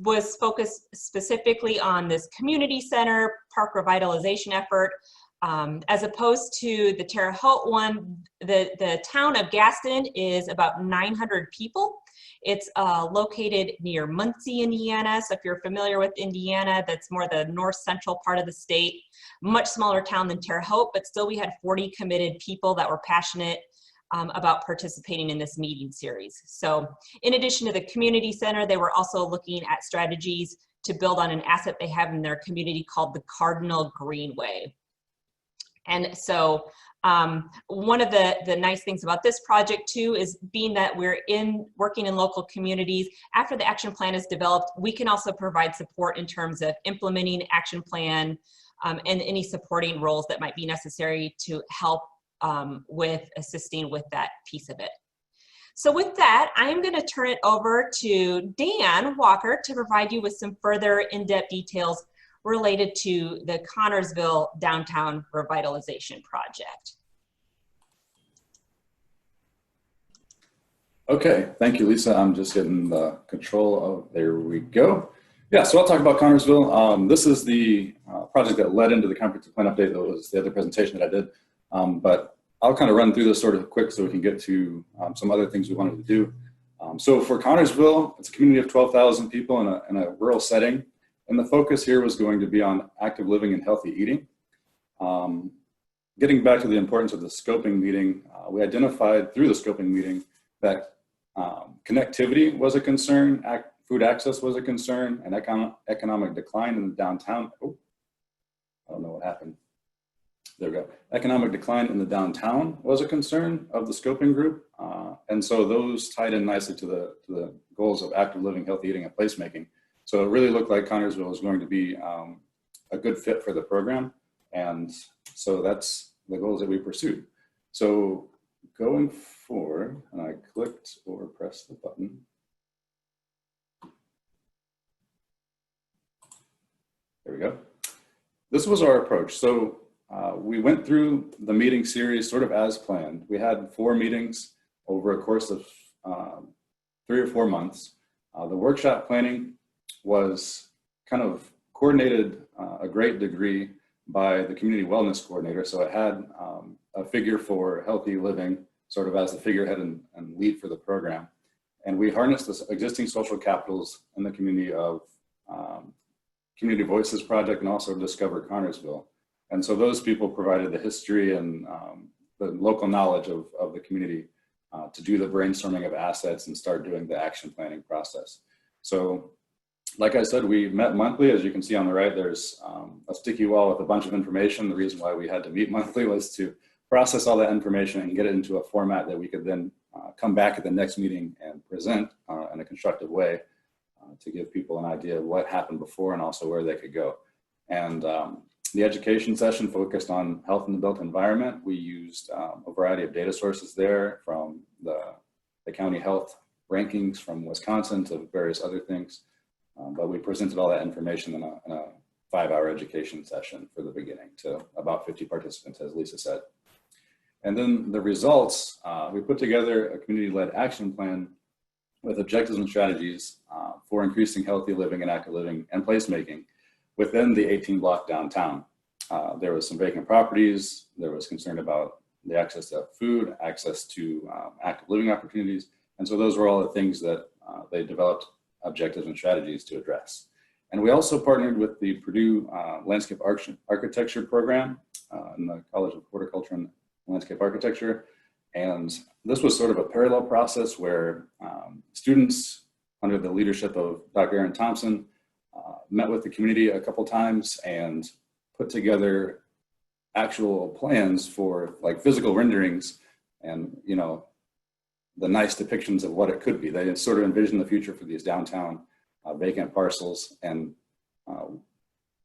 was focused specifically on this community center park revitalization effort. As opposed to the Terre Haute one, the town of Gaston is about 900 people. It's located near Muncie, Indiana. So if you're familiar with Indiana, that's more the north central part of the state. Much smaller town than Terre Haute, but still we had 40 committed people that were passionate about participating in this meeting series. So in addition to the community center, they were also looking at strategies to build on an asset they have in their community called the Cardinal Greenway. And so one of the nice things about this project too is being that we're working in local communities, after the action plan is developed, we can also provide support in terms of implementing action plan and any supporting roles that might be necessary to help with assisting with that piece of it. So with that, I'm going to turn it over to Dan Walker to provide you with some further in-depth details related to the Connorsville Downtown Revitalization Project. Okay, thank you, Lisa. I'm just getting the control of, there we go. Yeah, so I'll talk about Connorsville. This is the project that led into the comprehensive plan update. That was the other presentation that I did. But I'll kind of run through this sort of quick so we can get to some other things we wanted to do. So for Connorsville, it's a community of 12,000 people in a rural setting. And the focus here was going to be on active living and healthy eating. Getting back to the importance of the scoping meeting, we identified through the scoping meeting that connectivity was a concern, food access was a concern, and economic decline in the downtown. Oh, I don't know what happened. There we go. Economic decline in the downtown was a concern of the scoping group. And so those tied in nicely to the goals of active living, healthy eating, and placemaking. So it really looked like Connorsville was going to be a good fit for the program. And so that's the goals that we pursued. So going forward, and I clicked or pressed the button. There we go. This was our approach. So we went through the meeting series sort of as planned. We had 4 meetings over a course of 3 or 4 months. The workshop planning was kind of coordinated a great degree by the community wellness coordinator. So it had a figure for healthy living sort of as the figurehead and lead for the program. And we harnessed the existing social capitals in the community of Community Voices Project and also Discover Connorsville. And so those people provided the history and the local knowledge of the community to do the brainstorming of assets and start doing the action planning process. So like I said, we met monthly. As you can see on the right, there's a sticky wall with a bunch of information. The reason why we had to meet monthly was to process all that information and get it into a format that we could then come back at the next meeting and present in a constructive way to give people an idea of what happened before and also where they could go. And the education session focused on health in the built environment. We used a variety of data sources there, from the county health rankings from Wisconsin to various other things. But we presented all that information in a 5-hour education session for the beginning to about 50 participants, as Lisa said. And then the results, we put together a community-led action plan with objectives and strategies for increasing healthy living and active living and placemaking within the 18-block downtown. There was some vacant properties. There was concern about the access to food, access to active living opportunities. And so those were all the things that they developed objectives and strategies to address. And we also partnered with the Purdue Landscape Architecture program in the College of Horticulture and Landscape Architecture. And this was sort of a parallel process where students under the leadership of Dr. Aaron Thompson met with the community a couple times and put together actual plans for like physical renderings and, you know, the nice depictions of what it could be. They sort of envisioned the future for these downtown vacant parcels. And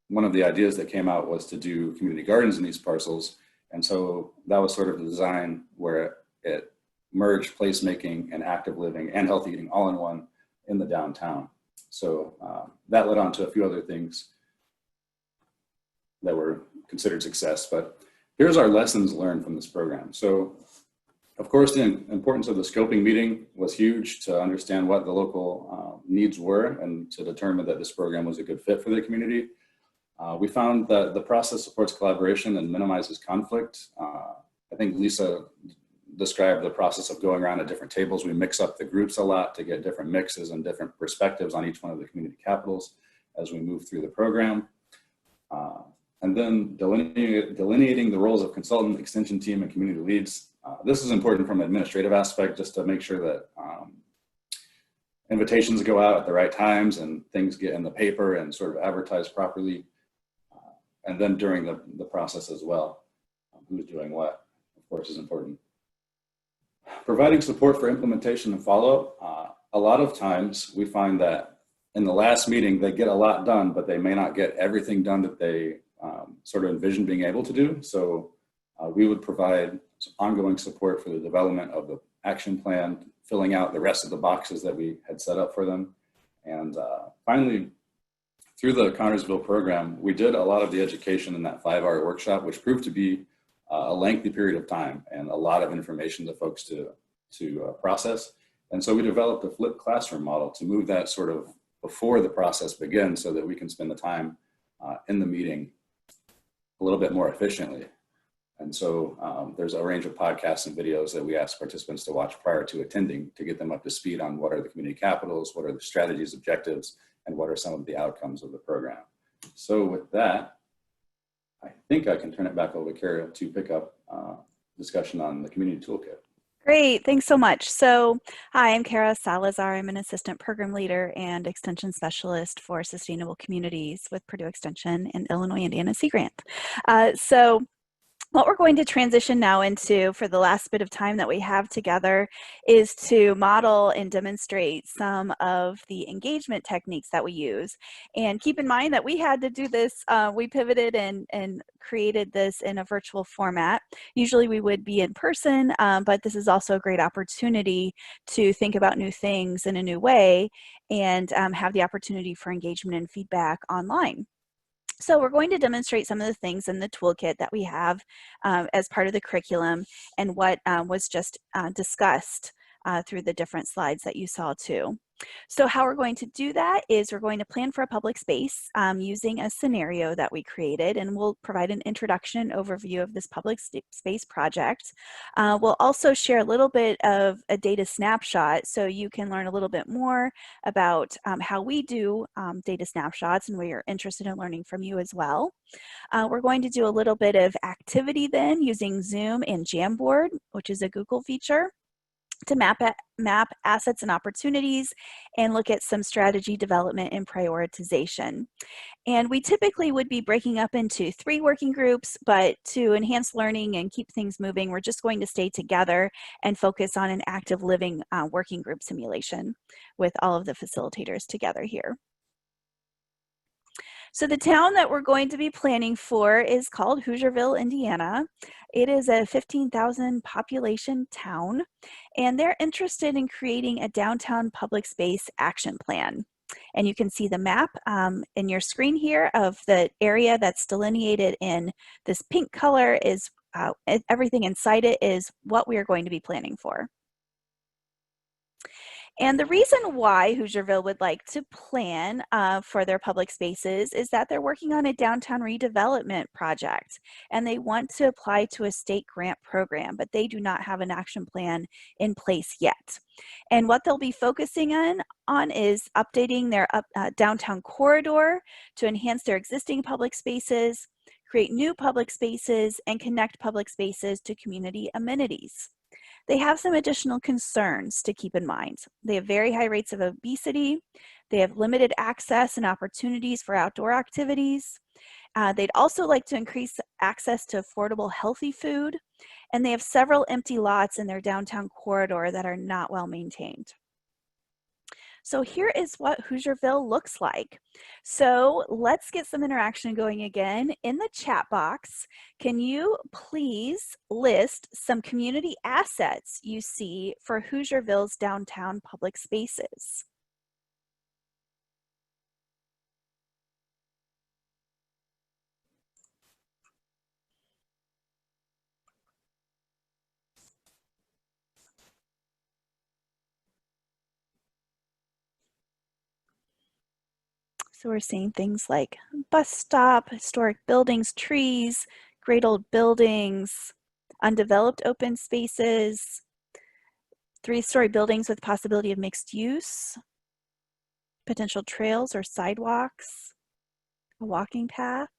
one of the ideas that came out was to do community gardens in these parcels. And so that was sort of the design where it merged placemaking and active living and healthy eating all in one in the downtown. So that led on to a few other things that were considered success. But here's our lessons learned from this program. So of course, the importance of the scoping meeting was huge to understand what the local needs were and to determine that this program was a good fit for the community. We found that the process supports collaboration and minimizes conflict. I think Lisa described the process of going around at different tables. We mix up the groups a lot to get different mixes and different perspectives on each one of the community capitals as we move through the program. And then delineating the roles of consultant, extension team, and community leads. This is important from an administrative aspect, just to make sure that invitations go out at the right times and things get in the paper and sort of advertised properly. And then during the process as well, who's doing what, of course, is important. Providing support for implementation and follow-up. A lot of times we find that in the last meeting, they get a lot done, but they may not get everything done that they sort of envision being able to do. So we would provide some ongoing support for the development of the action plan, filling out the rest of the boxes that we had set up for them. And finally, through the Connersville program, we did a lot of the education in that 5-hour workshop, which proved to be a lengthy period of time and a lot of information to folks to process. And so we developed a flipped classroom model to move that sort of before the process begins so that we can spend the time in the meeting a little bit more efficiently. And so there's a range of podcasts and videos that we ask participants to watch prior to attending to get them up to speed on what are the community capitals, what are the strategies, objectives, and what are some of the outcomes of the program. So with that, I think I can turn it back over to Cara to pick up discussion on the community toolkit. Great, thanks so much. So, hi, I'm Cara Salazar. I'm an assistant program leader and extension specialist for sustainable communities with Purdue Extension and Illinois Indiana Sea Grant. So what we're going to transition now into for the last bit of time that we have together is to model and demonstrate some of the engagement techniques that we use. And keep in mind that we had to do this, we pivoted and created this in a virtual format. Usually we would be in person, but this is also a great opportunity to think about new things in a new way and have the opportunity for engagement and feedback online. So we're going to demonstrate some of the things in the toolkit that we have as part of the curriculum and what was just discussed through the different slides that you saw too. So how we're going to do that is we're going to plan for a public space using a scenario that we created, and we'll provide an introduction overview of this public space project. We'll also share a little bit of a data snapshot so you can learn a little bit more about how we do data snapshots, and we're interested in learning from you as well. We're going to do a little bit of activity then using Zoom and Jamboard, which is a Google feature. to map assets and opportunities and look at some strategy development and prioritization. And we typically would be breaking up into 3 working groups, but to enhance learning and keep things moving, we're just going to stay together and focus on an active living working group simulation with all of the facilitators together here. So the town that we're going to be planning for is called Hoosierville, Indiana. It is a 15,000 population town, and they're interested in creating a downtown public space action plan. And you can see the map in your screen here of the area that's delineated in this pink color is everything inside it is what we are going to be planning for. And the reason why Hoosierville would like to plan for their public spaces is that they're working on a downtown redevelopment project, and they want to apply to a state grant program, but they do not have an action plan in place yet. And what they'll be focusing on is updating their downtown corridor to enhance their existing public spaces, create new public spaces, and connect public spaces to community amenities. They have some additional concerns to keep in mind. They have very high rates of obesity. They have limited access and opportunities for outdoor activities. They'd also like to increase access to affordable, healthy food. And they have several empty lots in their downtown corridor that are not well maintained. So here is what Hoosierville looks like. So let's get some interaction going again. In the chat box, can you please list some community assets you see for Hoosierville's downtown public spaces? So we're seeing things like bus stop, historic buildings, trees, great old buildings, undeveloped open spaces, 3-story buildings with possibility of mixed use, potential trails or sidewalks, a walking path,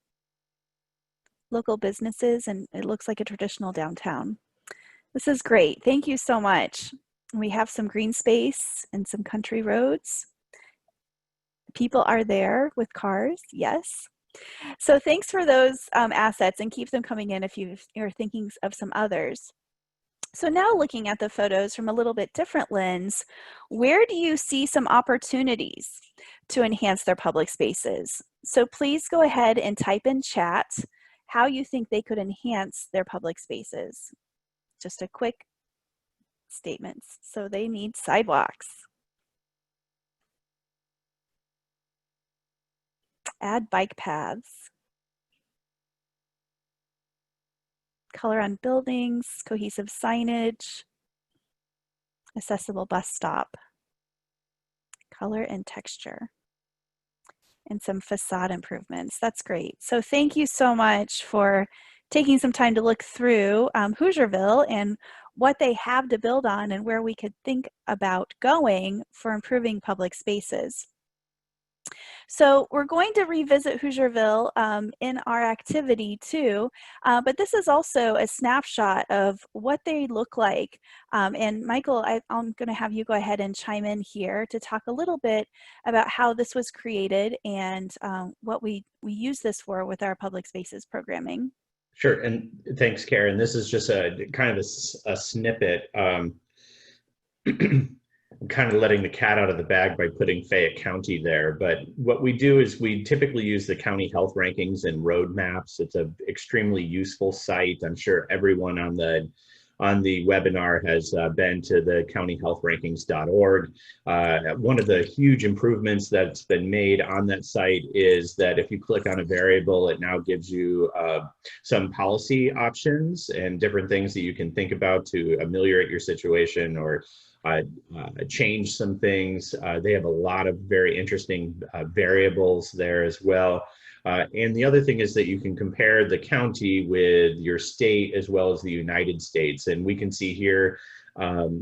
local businesses, and it looks like a traditional downtown. This is great. Thank you so much. We have some green space and some country roads. People are there with cars, yes. So thanks for those assets, and keep them coming in if you're thinking of some others. So now looking at the photos from a little bit different lens, where do you see some opportunities to enhance their public spaces? So please go ahead and type in chat how you think they could enhance their public spaces. Just a quick statement. So they need sidewalks. Add bike paths, color on buildings, cohesive signage, accessible bus stop, color and texture, and some facade improvements. That's great. So thank you so much for taking some time to look through Hoosierville and what they have to build on and where we could think about going for improving public spaces. So we're going to revisit Hoosierville in our activity too, but this is also a snapshot of what they look like. And Michael, I'm going to have you go ahead and chime in here to talk a little bit about how this was created and what we use this for with our public spaces programming. Sure, and thanks, Karen. This is just a kind of a snippet. I'm kind of letting the cat out of the bag by putting Fayette County there, but what we do is we typically use the county health rankings and road maps. It's an extremely useful site. I'm sure everyone on the webinar has been to the countyhealthrankings.org. One of the huge improvements that's been made on that site is that if you click on a variable, it now gives you some policy options and different things that you can think about to ameliorate your situation or change some things. They have a lot of very interesting variables there as well. And the other thing is that you can compare the county with your state as well as the United States. And we can see here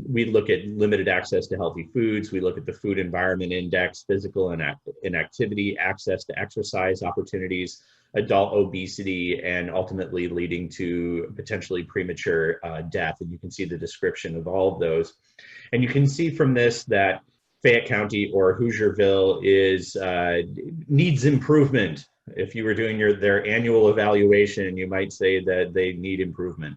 We look at limited access to healthy foods. We look at the food environment index, physical inactivity, access to exercise opportunities, adult obesity, and ultimately leading to potentially premature death. And you can see the description of all of those. And you can see from this that Fayette County or Hoosierville needs improvement. If you were doing their annual evaluation, you might say that they need improvement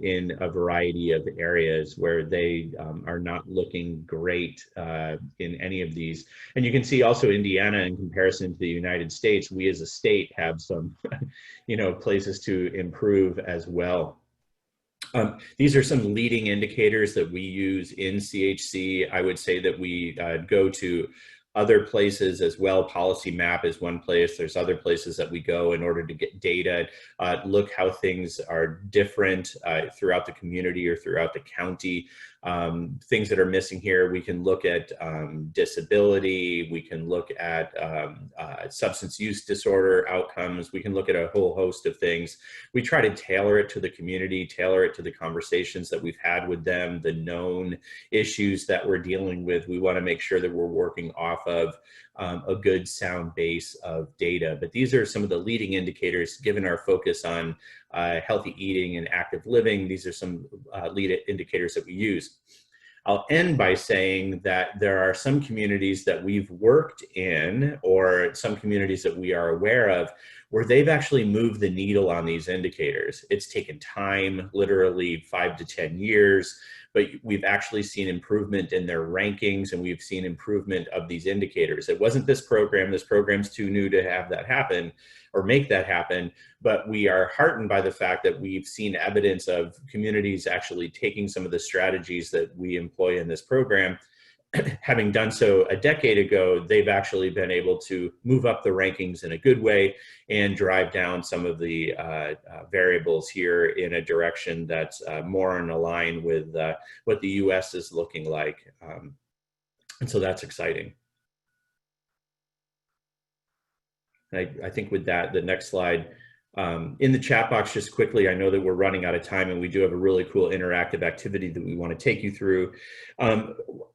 in a variety of areas where they are not looking great in any of these. And you can see also Indiana, in comparison to the United States, we as a state have some places to improve as well. These are some leading indicators that we use in CHC. I would say that we go to other places as well. Policy Map is one place. There's other places that we go in order to get data, look how things are different throughout the community or throughout the county. Things that are missing here, we can look at disability, we can look at substance use disorder outcomes, we can look at a whole host of things. We try to tailor it to the community, tailor it to the conversations that we've had with them, the known issues that we're dealing with. We want to make sure that we're working off of a good sound base of data. But these are some of the leading indicators, given our focus on healthy eating and active living. These are some lead indicators that we use. I'll end by saying that there are some communities that we've worked in, or some communities that we are aware of, where they've actually moved the needle on these indicators. It's taken time, literally 5 to 10 years, but we've actually seen improvement in their rankings, and we've seen improvement of these indicators. It wasn't this program. This program's too new to have that happen or make that happen, but we are heartened by the fact that we've seen evidence of communities actually taking some of the strategies that we employ in this program. Having done so a decade ago, they've actually been able to move up the rankings in a good way and drive down some of the variables here in a direction that's more in line with what the US is looking like. And so that's exciting. I think with that, the next slide, in the chat box, just quickly, I know that we're running out of time, and we do have a really cool interactive activity that we want to take you through.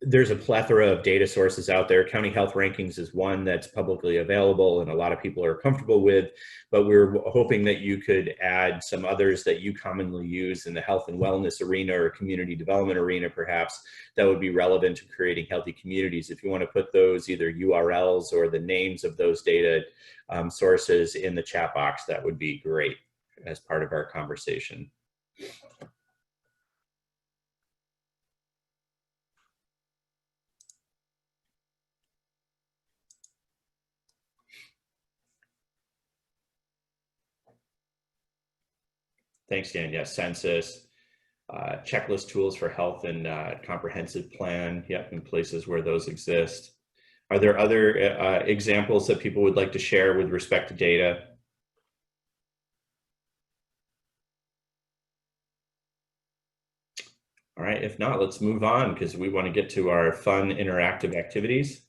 There's a plethora of data sources out there. County Health Rankings is one that's publicly available and a lot of people are comfortable with, but we're hoping that you could add some others that you commonly use in the health and wellness arena or community development arena, perhaps, that would be relevant to creating healthy communities. If you want to put those either URLs or the names of those data sources in the chat box, that would be great as part of our conversation. Thanks, Dan. Yes, Census, checklist tools for health and comprehensive plan. Yep, in places where those exist. Are there other examples that people would like to share with respect to data? All right, if not, let's move on because we want to get to our fun interactive activities.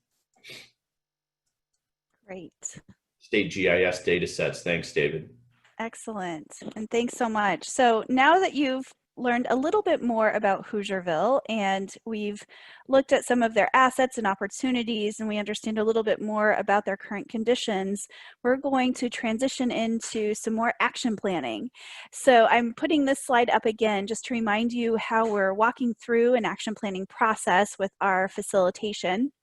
Great. State GIS data sets. Thanks, David. Excellent, and thanks so much. So now that you've learned a little bit more about Hoosierville, and we've looked at some of their assets and opportunities, and we understand a little bit more about their current conditions, we're going to transition into some more action planning. So I'm putting this slide up again just to remind you how we're walking through an action planning process with our facilitation.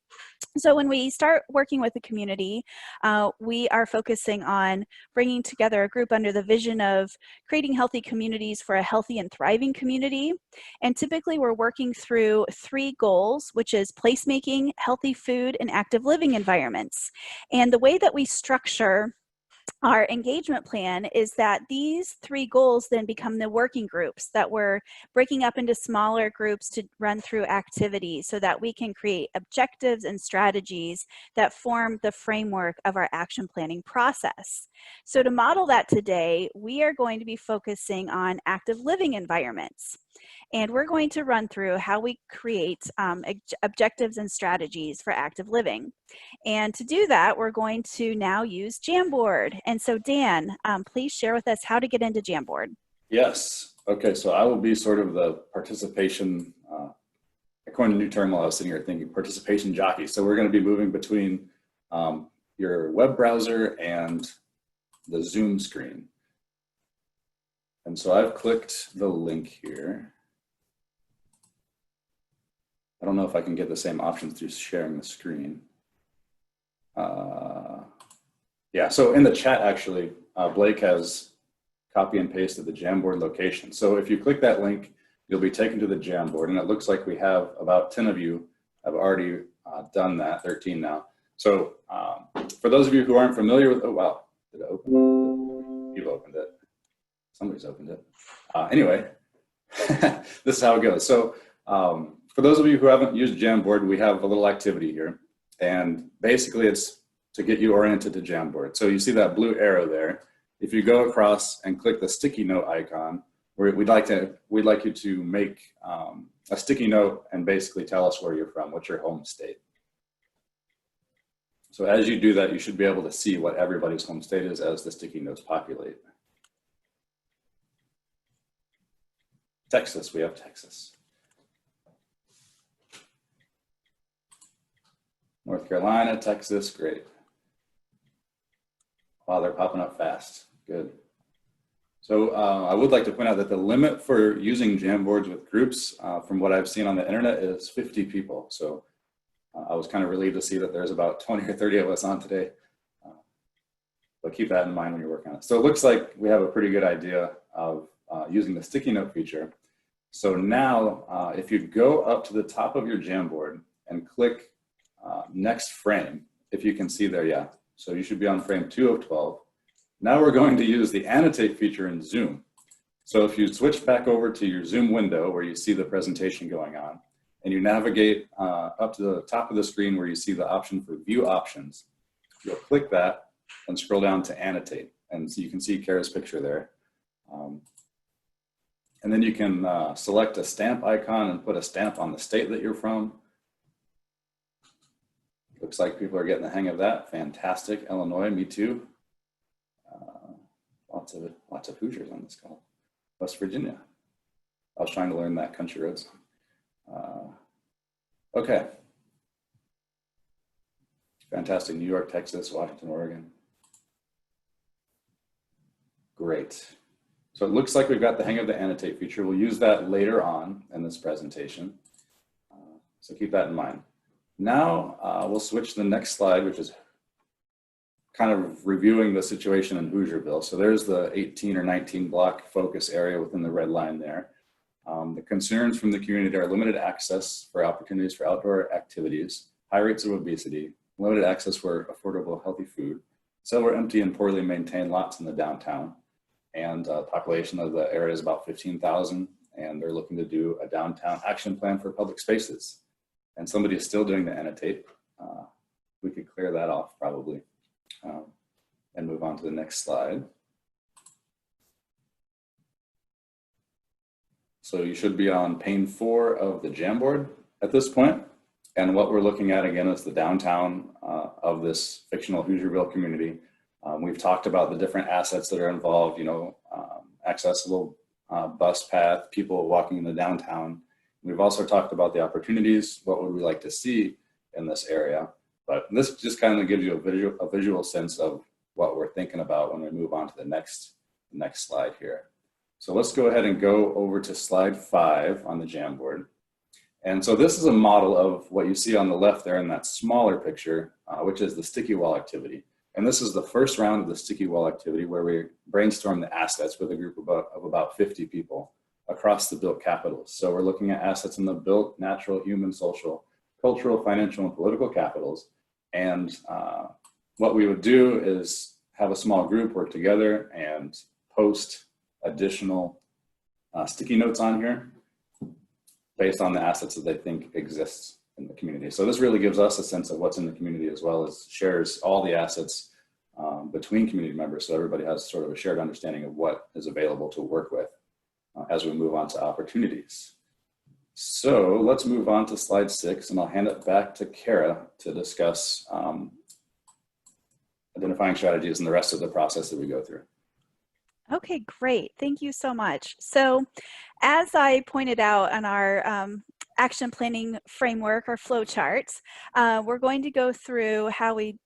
So when we start working with the community, we are focusing on bringing together a group under the vision of creating healthy communities for a healthy and thriving community. And typically we're working through 3 goals, which is placemaking, healthy food, and active living environments. And the way that we structure our engagement plan is that these 3 goals then become the working groups that we're breaking up into smaller groups to run through activities so that we can create objectives and strategies that form the framework of our action planning process. So to model that today, we are going to be focusing on active living environments. And we're going to run through how we create objectives and strategies for active living. And to do that, we're going to now use Jamboard. And so Dan, please share with us how to get into Jamboard. Yes. Okay, so I will be sort of the participation, I coined a new term while I was sitting here thinking, participation jockey. So we're going to be moving between your web browser and the Zoom screen. And so I've clicked the link here. I don't know if I can get the same options through sharing the screen. Yeah, so in the chat, actually, Blake has copy and pasted the Jamboard location. So if you click that link, you'll be taken to the Jamboard, and it looks like we have about 10 of you have already done that, 13 now. So for those of you who aren't familiar with, oh wow, did it open? You've opened it. Somebody's opened it. Anyway, this is how it goes. So for those of you who haven't used Jamboard, we have a little activity here. And basically it's to get you oriented to Jamboard. So you see that blue arrow there. If you go across and click the sticky note icon, we'd like you to make a sticky note and basically tell us where you're from, what's your home state. So as you do that, you should be able to see what everybody's home state is as the sticky notes populate. Texas, we have Texas. North Carolina, Texas, great. Wow, they're popping up fast, good. So I would like to point out that the limit for using Jamboards with groups, from what I've seen on the internet, is 50 people. So I was kind of relieved to see that there's about 20 or 30 of us on today. But keep that in mind when you're working on it. So it looks like we have a pretty good idea of using the sticky note feature. So now if you go up to the top of your Jamboard and click next frame, if you can see there, yeah. So you should be on frame 2 of 12. Now we're going to use the Annotate feature in Zoom. So if you switch back over to your Zoom window where you see the presentation going on, and you navigate up to the top of the screen where you see the option for View Options, you'll click that and scroll down to Annotate. And so you can see Cara's picture there. And then you can select a stamp icon and put a stamp on the state that you're from. Looks like people are getting the hang of that. Fantastic. Illinois, me too. Lots of Hoosiers on this call. West Virginia. I was trying to learn that country roads. Okay. Fantastic. New York, Texas, Washington, Oregon. Great. So it looks like we've got the hang of the Annotate feature. We'll use that later on in this presentation. So keep that in mind. Now we'll switch to the next slide, which is kind of reviewing the situation in Hoosierville. So there's the 18 or 19 block focus area within the red line there. The concerns from the community are limited access for opportunities for outdoor activities, high rates of obesity, limited access for affordable, healthy food, several empty and poorly maintained lots in the downtown, and population of the area is about 15,000, and they're looking to do a downtown action plan for public spaces. And somebody is still doing the Annotate. We could clear that off probably and move on to the next slide. So you should be on pane 4 of the Jamboard at this point. And what we're looking at again is the downtown of this fictional Hoosierville community. We've talked about the different assets that are involved, you know, accessible bus path, people walking in the downtown. We've also talked about the opportunities, what would we like to see in this area. But this just kind of gives you a visual sense of what we're thinking about when we move on to the next slide here. So let's go ahead and go over to slide 5 on the Jamboard. And so this is a model of what you see on the left there in that smaller picture, which is the sticky wall activity. And this is the first round of the sticky wall activity where we brainstorm the assets with a group of about 50 people across the built capitals. So we're looking at assets in the built, natural, human, social, cultural, financial, and political capitals. And what we would do is have a small group work together and post additional sticky notes on here based on the assets that they think exists in the community. So this really gives us a sense of what's in the community, as well as shares all the assets between community members, so everybody has sort of a shared understanding of what is available to work with as we move on to opportunities. So let's move on to slide 6, and I'll hand it back to Cara to discuss identifying strategies and the rest of the process that we go through. Okay, great. Thank you so much. So as I pointed out on our action planning framework or flow charts, we're going to go through how we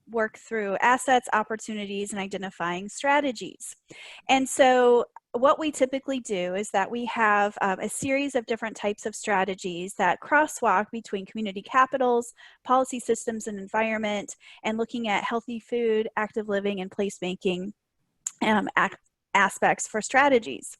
work through assets, opportunities, and identifying strategies. And so what we typically do is that we have a series of different types of strategies that crosswalk between community capitals, policy systems and environment, and looking at healthy food, active living, and placemaking aspects for strategies.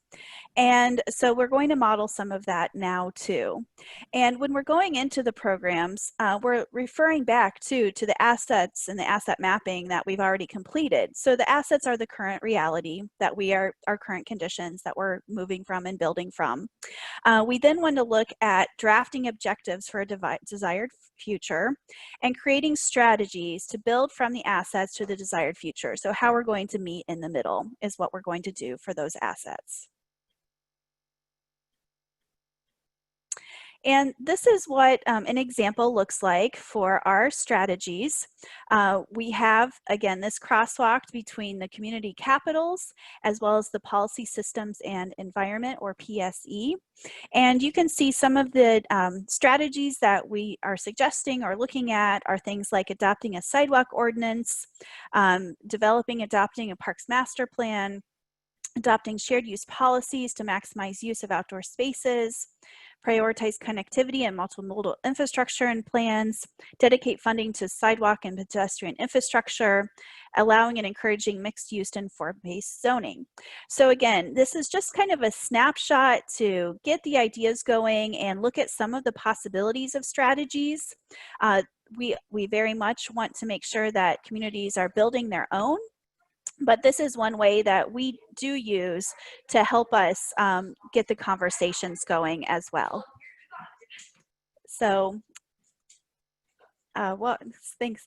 And so we're going to model some of that now too. And when we're going into the programs, we're referring back to the assets and the asset mapping that we've already completed. So the assets are the current reality that we are, our current conditions that we're moving from and building from. We then want to look at drafting objectives for a desired future and creating strategies to build from the assets to the desired future. So how we're going to meet in the middle is what we're going to do for those assets. And this is what an example looks like for our strategies. We have, again, this crosswalk between the community capitals as well as the policy systems and environment, or PSE. And you can see some of the strategies that we are suggesting or looking at are things like adopting a sidewalk ordinance, adopting a parks master plan, adopting shared use policies to maximize use of outdoor spaces, prioritize connectivity and multimodal infrastructure and plans, dedicate funding to sidewalk and pedestrian infrastructure, allowing and encouraging mixed use and form-based zoning. So again, this is just kind of a snapshot to get the ideas going and look at some of the possibilities of strategies. We very much want to make sure that communities are building their own, but this is one way that we do use to help us get the conversations going as well. So, well, thanks.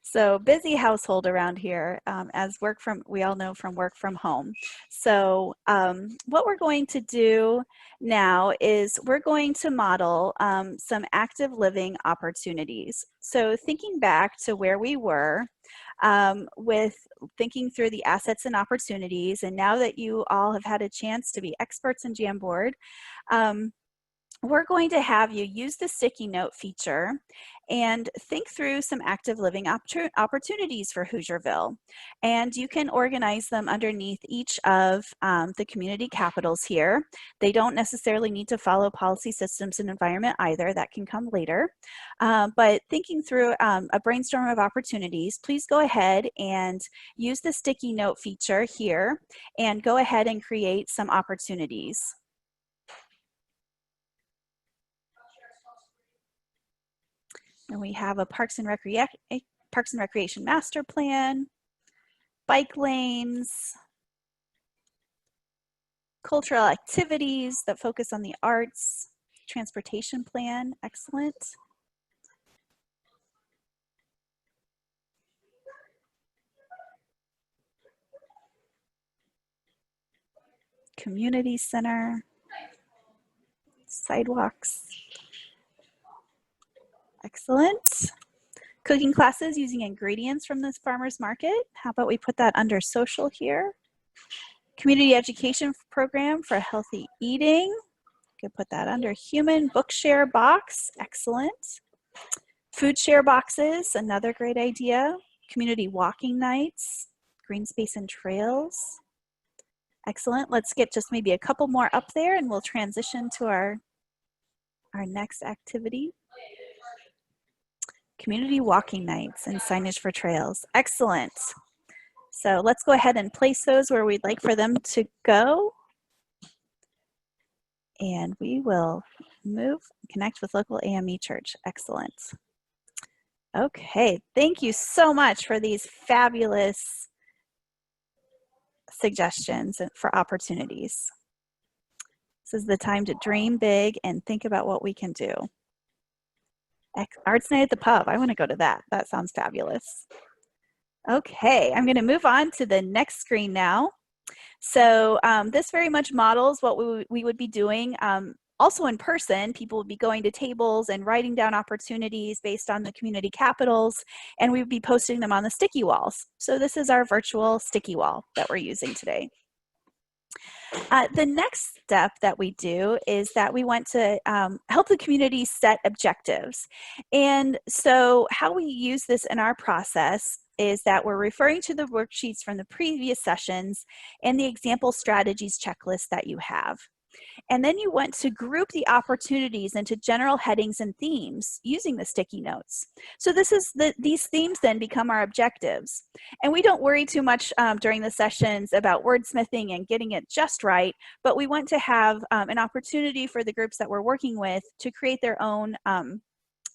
So busy household around here, as we all know from work from home. So what we're going to do now is we're going to model some active living opportunities. So thinking back to where we were, with thinking through the assets and opportunities, and now that you all have had a chance to be experts in Jamboard, we're going to have you use the sticky note feature and think through some active living opportunities for Hoosierville. And you can organize them underneath each of the community capitals here. They don't necessarily need to follow policy systems and environment either. That can come later. But thinking through a brainstorm of opportunities, please go ahead and use the sticky note feature here and go ahead and create some opportunities. And we have a Parks and Recreation Master Plan, bike lanes, cultural activities that focus on the arts, transportation plan, excellent. Community center, sidewalks. Excellent. Cooking classes using ingredients from this farmer's market. How about we put that under social here? Community education program for healthy eating. Could put that under human. Bookshare box. Excellent. Food share boxes. Another great idea. Community walking nights. Green space and trails. Excellent. Let's get just maybe a couple more up there and we'll transition to our next activity. Community walking nights and signage for trails. Excellent. So let's go ahead and place those where we'd like for them to go. And we will connect with local AME church. Excellent. Okay, thank you so much for these fabulous suggestions for opportunities. This is the time to dream big and think about what we can do. Arts night at the pub. I want to go to that. That sounds fabulous. Okay, I'm going to move on to the next screen now. So this very much models what we would be doing. Also in person, people would be going to tables and writing down opportunities based on the community capitals, and we would be posting them on the sticky walls. So this is our virtual sticky wall that we're using today. The next step that we do is that we want to help the community set objectives. And so how we use this in our process is that we're referring to the worksheets from the previous sessions and the example strategies checklist that you have. And then you want to group the opportunities into general headings and themes using the sticky notes. So these themes then become our objectives. And we don't worry too much during the sessions about wordsmithing and getting it just right, but we want to have an opportunity for the groups that we're working with to create their own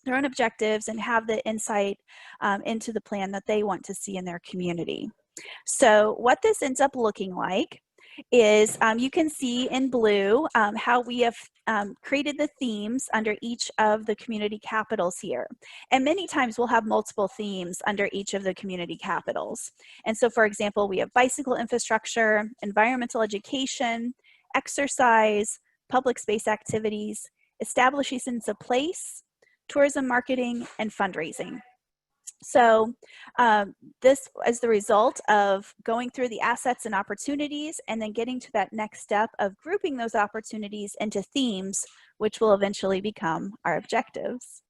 objectives and have the insight into the plan that they want to see in their community. So what this ends up looking like is you can see in blue how we have created the themes under each of the community capitals here. And many times we'll have multiple themes under each of the community capitals. And so, for example, we have bicycle infrastructure, environmental education, exercise, public space activities, establishing sense of place, tourism marketing, and fundraising. So this is the result of going through the assets and opportunities and then getting to that next step of grouping those opportunities into themes, which will eventually become our objectives.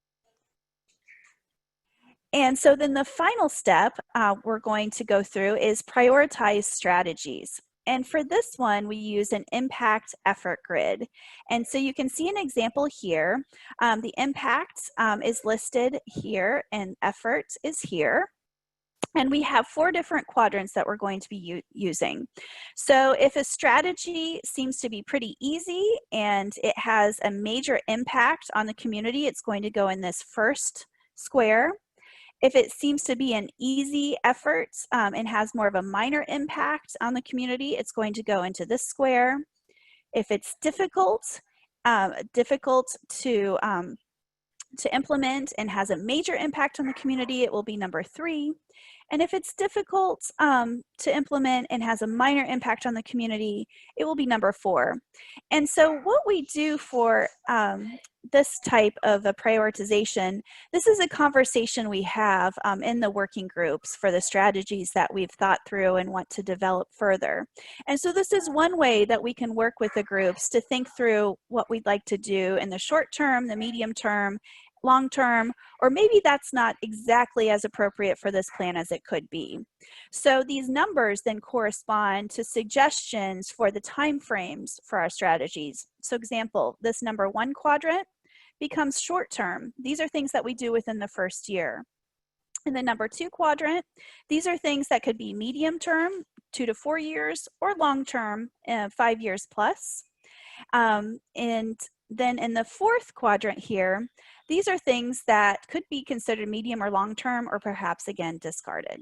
And so then the final step we're going to go through is prioritize strategies. And for this one, we use an impact effort grid. And so you can see an example here. The impact is listed here and effort is here. And we have 4 different quadrants that we're going to be using. So if a strategy seems to be pretty easy and it has a major impact on the community, it's going to go in this first square. If it seems to be an easy effort and has more of a minor impact on the community, it's going to go into this square. If it's difficult to implement and has a major impact on the community, it will be number 3. And if it's difficult to implement and has a minor impact on the community, it will be number 4. And so what we do for this type of a prioritization, this is a conversation we have in the working groups for the strategies that we've thought through and want to develop further. And so this is one way that we can work with the groups to think through what we'd like to do in the short term, the medium term, long term, or maybe that's not exactly as appropriate for this plan as it could be. So these numbers then correspond to suggestions for the time frames for our strategies. So example, this number 1 quadrant becomes short term. These are things that we do within the first year. In the number 2 quadrant, these are things that could be medium term, 2 to 4 years, or long term, 5 years plus. And then in the 4th quadrant here, these are things that could be considered medium or long term, or perhaps again discarded.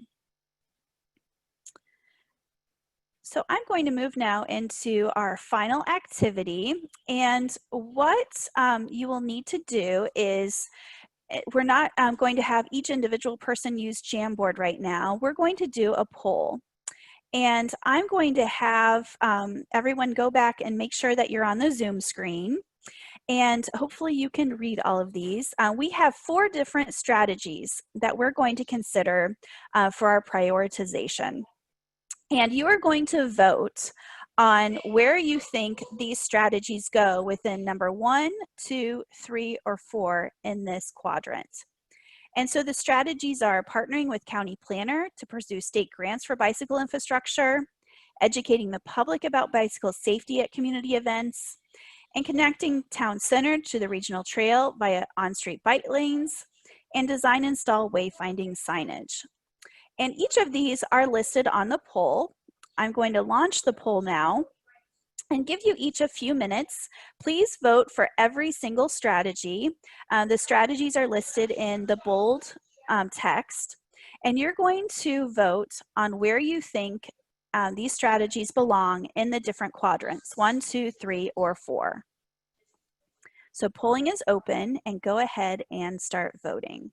So I'm going to move now into our final activity, and what you will need to do is, we're not going to have each individual person use Jamboard right now. We're going to do a poll. And I'm going to have everyone go back and make sure that you're on the Zoom screen. And hopefully you can read all of these. We have 4 different strategies that we're going to consider for our prioritization. And you are going to vote on where you think these strategies go within number 1, 2, 3, or 4 in this quadrant. And so the strategies are partnering with county planner to pursue state grants for bicycle infrastructure, educating the public about bicycle safety at community events, and connecting town center to the regional trail via on-street bike lanes, and design and install wayfinding signage. And each of these are listed on the poll. I'm going to launch the poll now and give you each a few minutes. Please vote for every single strategy. The strategies are listed in the bold text, and you're going to vote on where you think these strategies belong in the different quadrants, 1, 2, 3, or 4. So polling is open, and go ahead and start voting.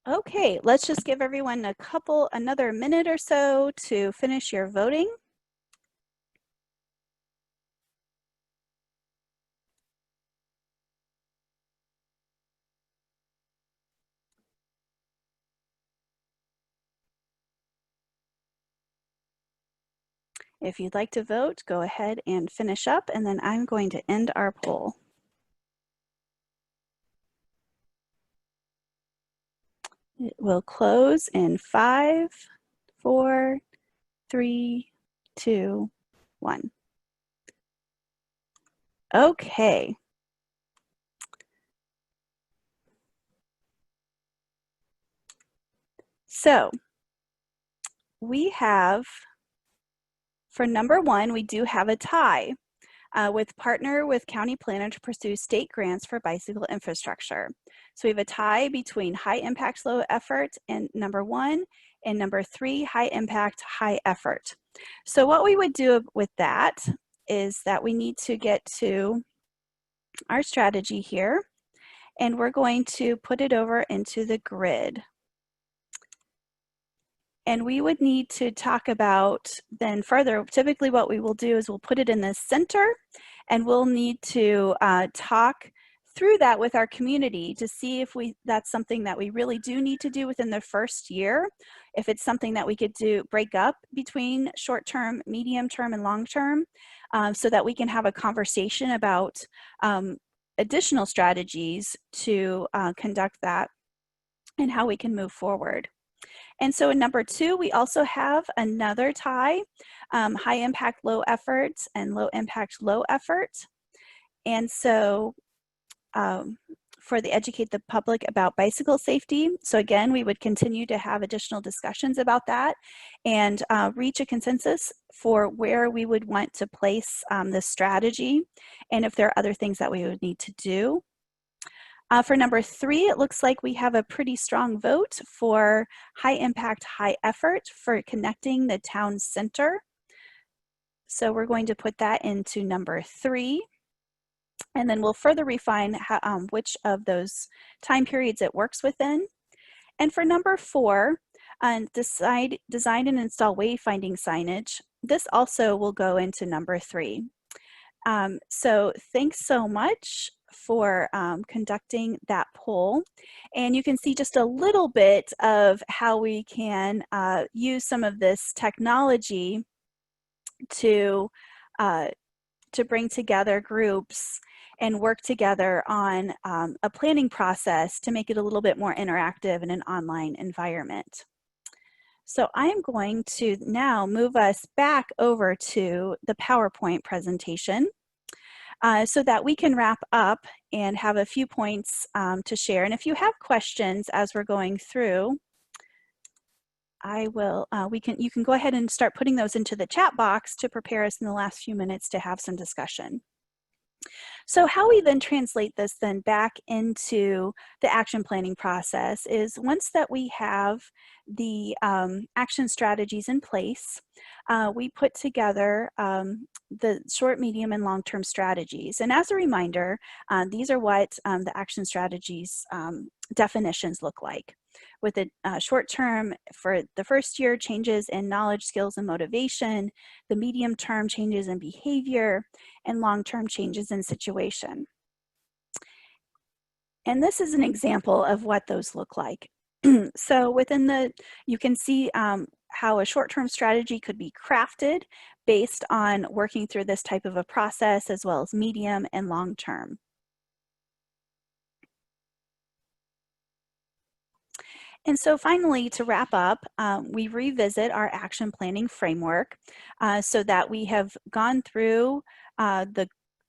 Okay, let's just give everyone another minute or so to finish your voting. If you'd like to vote, go ahead and finish up, and then I'm going to end our poll. It will close in 5, 4, 3, 2, 1. Okay. So we have, for number 1, we do have a tie with partner with county planner to pursue state grants for bicycle infrastructure. So we have a tie between high impact, low effort and number 1, and number 3, high impact, high effort. So what we would do with that is that we need to get to our strategy here, and we're going to put it over into the grid. And we would need to talk about then further, typically what we will do is we'll put it in the center, and we'll need to talk through that with our community to see if that's something that we really do need to do within the first year, if it's something that we could break up between short term, medium term, and long term, so that we can have a conversation about additional strategies to conduct that and how we can move forward. And so in number 2, we also have another tie, high impact, low effort, and low impact, low effort. And so for the educate the public about bicycle safety. So again, we would continue to have additional discussions about that and reach a consensus for where we would want to place this strategy and if there are other things that we would need to do. For number 3, it looks like we have a pretty strong vote for high impact, high effort for connecting the town center. So we're going to put that into number 3. And then we'll further refine which of those time periods it works within. And for number 4, design and install wayfinding signage. This also will go into number 3. So thanks so much for conducting that poll. And you can see just a little bit of how we can use some of this technology to bring together groups and work together on a planning process to make it a little bit more interactive in an online environment. So I'm going to now move us back over to the PowerPoint presentation so that we can wrap up and have a few points to share. And if you have questions as we're going through, I will, you can go ahead and start putting those into the chat box to prepare us in the last few minutes to have some discussion. So how we then translate this then back into the action planning process is once that we have the action strategies in place, we put together the short, medium, and long-term strategies. And as a reminder, these are what the action strategies definitions look like. With the short term for the first year, changes in knowledge, skills, and motivation, the medium term changes in behavior, and long-term changes in situation. And this is an example of what those look like. So within you can see how a short-term strategy could be crafted based on working through this type of a process, as well as medium and long-term. And so finally, to wrap up, we revisit our action planning framework so that we have gone through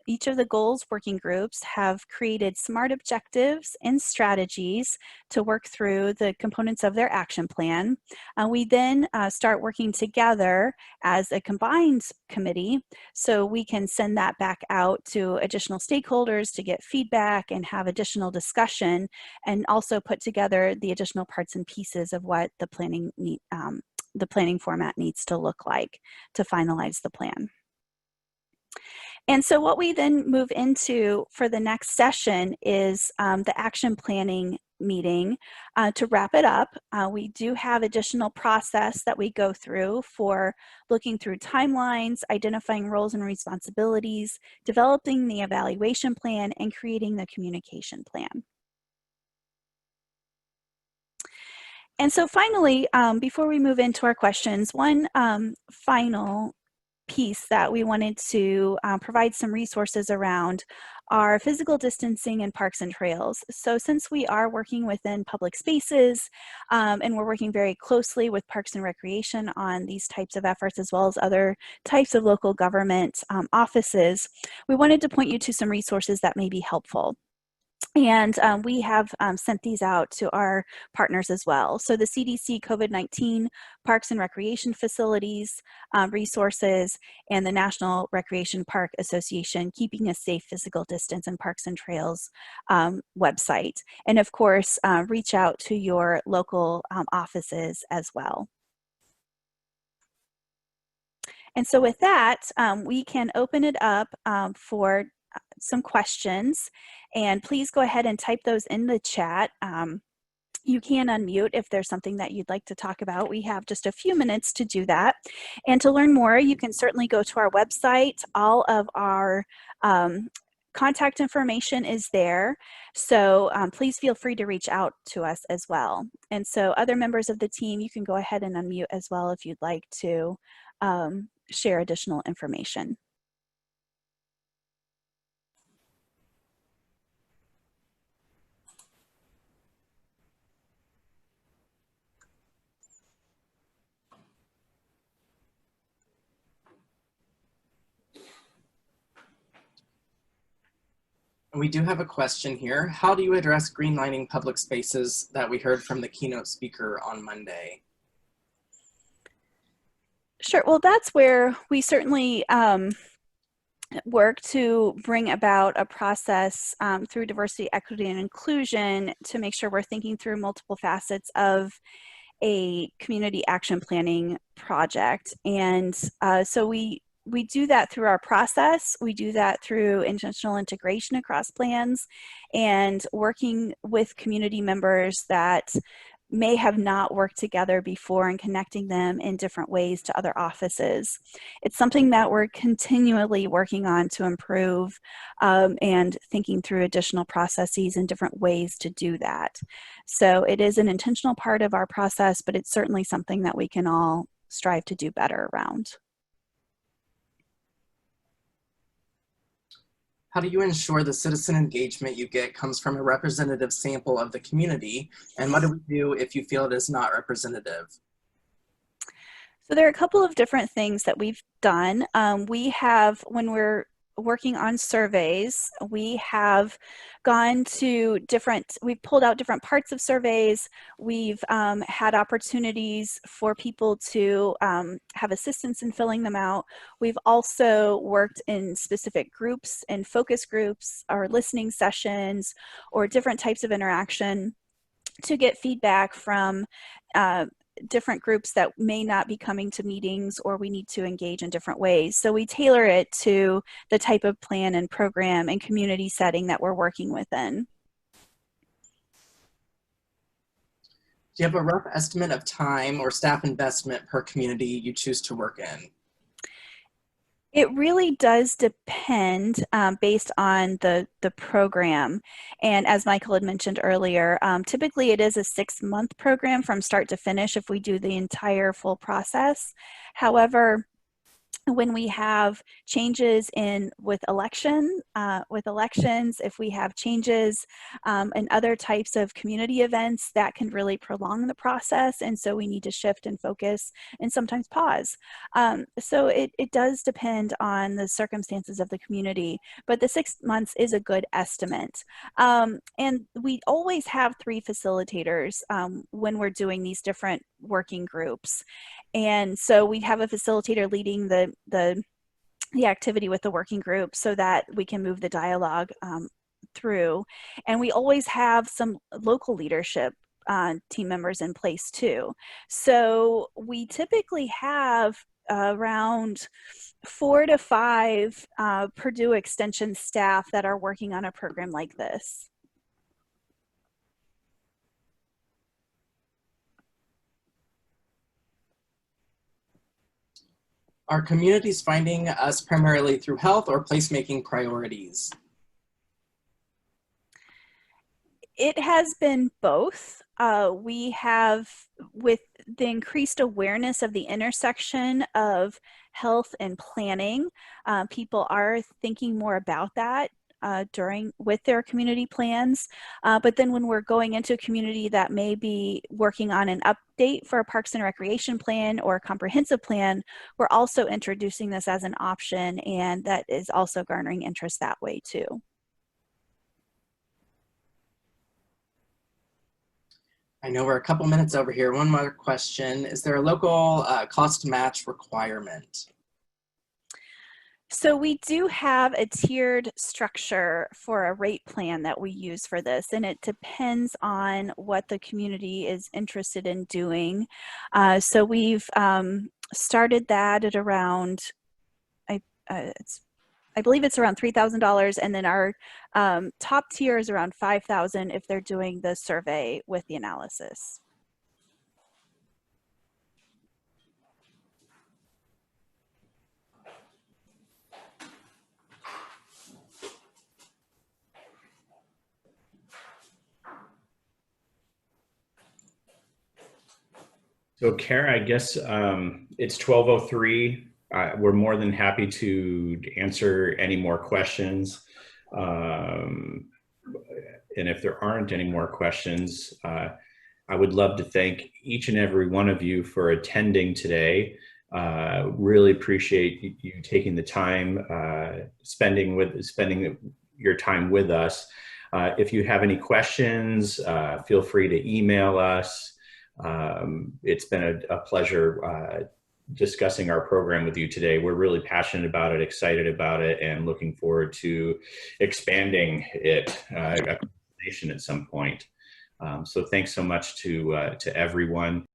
each of the goals working groups have created SMART objectives and strategies to work through the components of their action plan. We then start working together as a combined committee so we can send that back out to additional stakeholders to get feedback and have additional discussion, and also put together the additional parts and pieces of what the planning format needs to look like to finalize the plan. And so what we then move into for the next session is the action planning meeting. To wrap it up, we do have additional process that we go through for looking through timelines, identifying roles and responsibilities, developing the evaluation plan, and creating the communication plan. And so finally, before we move into our questions, one final piece that we wanted to provide some resources around are physical distancing and parks and trails. So since we are working within public spaces and we're working very closely with Parks and Recreation on these types of efforts, as well as other types of local government offices, we wanted to point you to some resources that may be helpful. And we have sent these out to our partners as well. So the CDC COVID-19 Parks and Recreation Facilities resources, and the National Recreation Park Association Keeping a Safe Physical Distance in Parks and Trails website. And of course, reach out to your local offices as well. And so with that, we can open it up for some questions, and please go ahead and type those in the chat. You can unmute if there's something that you'd like to talk about. We have just a few minutes to do that. And to learn more, you can certainly go to our website. All of our contact information is there. So please feel free to reach out to us as well. And so other members of the team, you can go ahead and unmute as well if you'd like to share additional information. We do have a question here. How do you address greenlining public spaces that we heard from the keynote speaker on Monday? Sure, well, that's where we certainly work to bring about a process through diversity, equity, and inclusion to make sure we're thinking through multiple facets of a community action planning project. And so we do that through our process. We do that through intentional integration across plans and working with community members that may have not worked together before and connecting them in different ways to other offices. It's something that we're continually working on to improve and thinking through additional processes and different ways to do that. So it is an intentional part of our process, but it's certainly something that we can all strive to do better around. How do you ensure the citizen engagement you get comes from a representative sample of the community? And what do we do if you feel it is not representative? So there are a couple of different things that we've done. We have, when we're working on surveys, we have gone to we've pulled out different parts of surveys. We've had opportunities for people to have assistance in filling them out. We've also worked in specific groups and focus groups or listening sessions or different types of interaction to get feedback from different groups that may not be coming to meetings, or we need to engage in different ways. So we tailor it to the type of plan and program and community setting that we're working within. Do you have a rough estimate of time or staff investment per community you choose to work in? It really does depend based on the program. And as Michael had mentioned earlier, typically it is a 6-month program from start to finish if we do the entire full process. However, when we have changes with elections, if we have changes in other types of community events, that can really prolong the process. And so we need to shift and focus and sometimes pause. So it does depend on the circumstances of the community, but the 6 months is a good estimate. And we always have 3 facilitators when we're doing these different working groups. And so we have a facilitator leading the activity with the working group so that we can move the dialogue through. And we always have some local leadership team members in place too. So we typically have around 4 to 5 Purdue Extension staff that are working on a program like this. Are communities finding us primarily through health or placemaking priorities? It has been both. We have, with the increased awareness of the intersection of health and planning, people are thinking more about that with their community plans. But then when we're going into a community that may be working on an update for a Parks and Recreation plan or a comprehensive plan, we're also introducing this as an option, and that is also garnering interest that way too. I know we're a couple minutes over here. One more question. Is there a local cost match requirement? So we do have a tiered structure for a rate plan that we use for this, and it depends on what the community is interested in doing. So we've started that at around, I believe it's around $3,000, and then our top tier is around $5,000 if they're doing the survey with the analysis. So Cara, I guess it's 12:03. We're more than happy to answer any more questions. And if there aren't any more questions, I would love to thank each and every one of you for attending today. Really appreciate you taking the time, spending your time with us. If you have any questions, feel free to email us. It's been a pleasure discussing our program with you today. We're really passionate about it, excited about it, and looking forward to expanding it at some point. So thanks so much to everyone.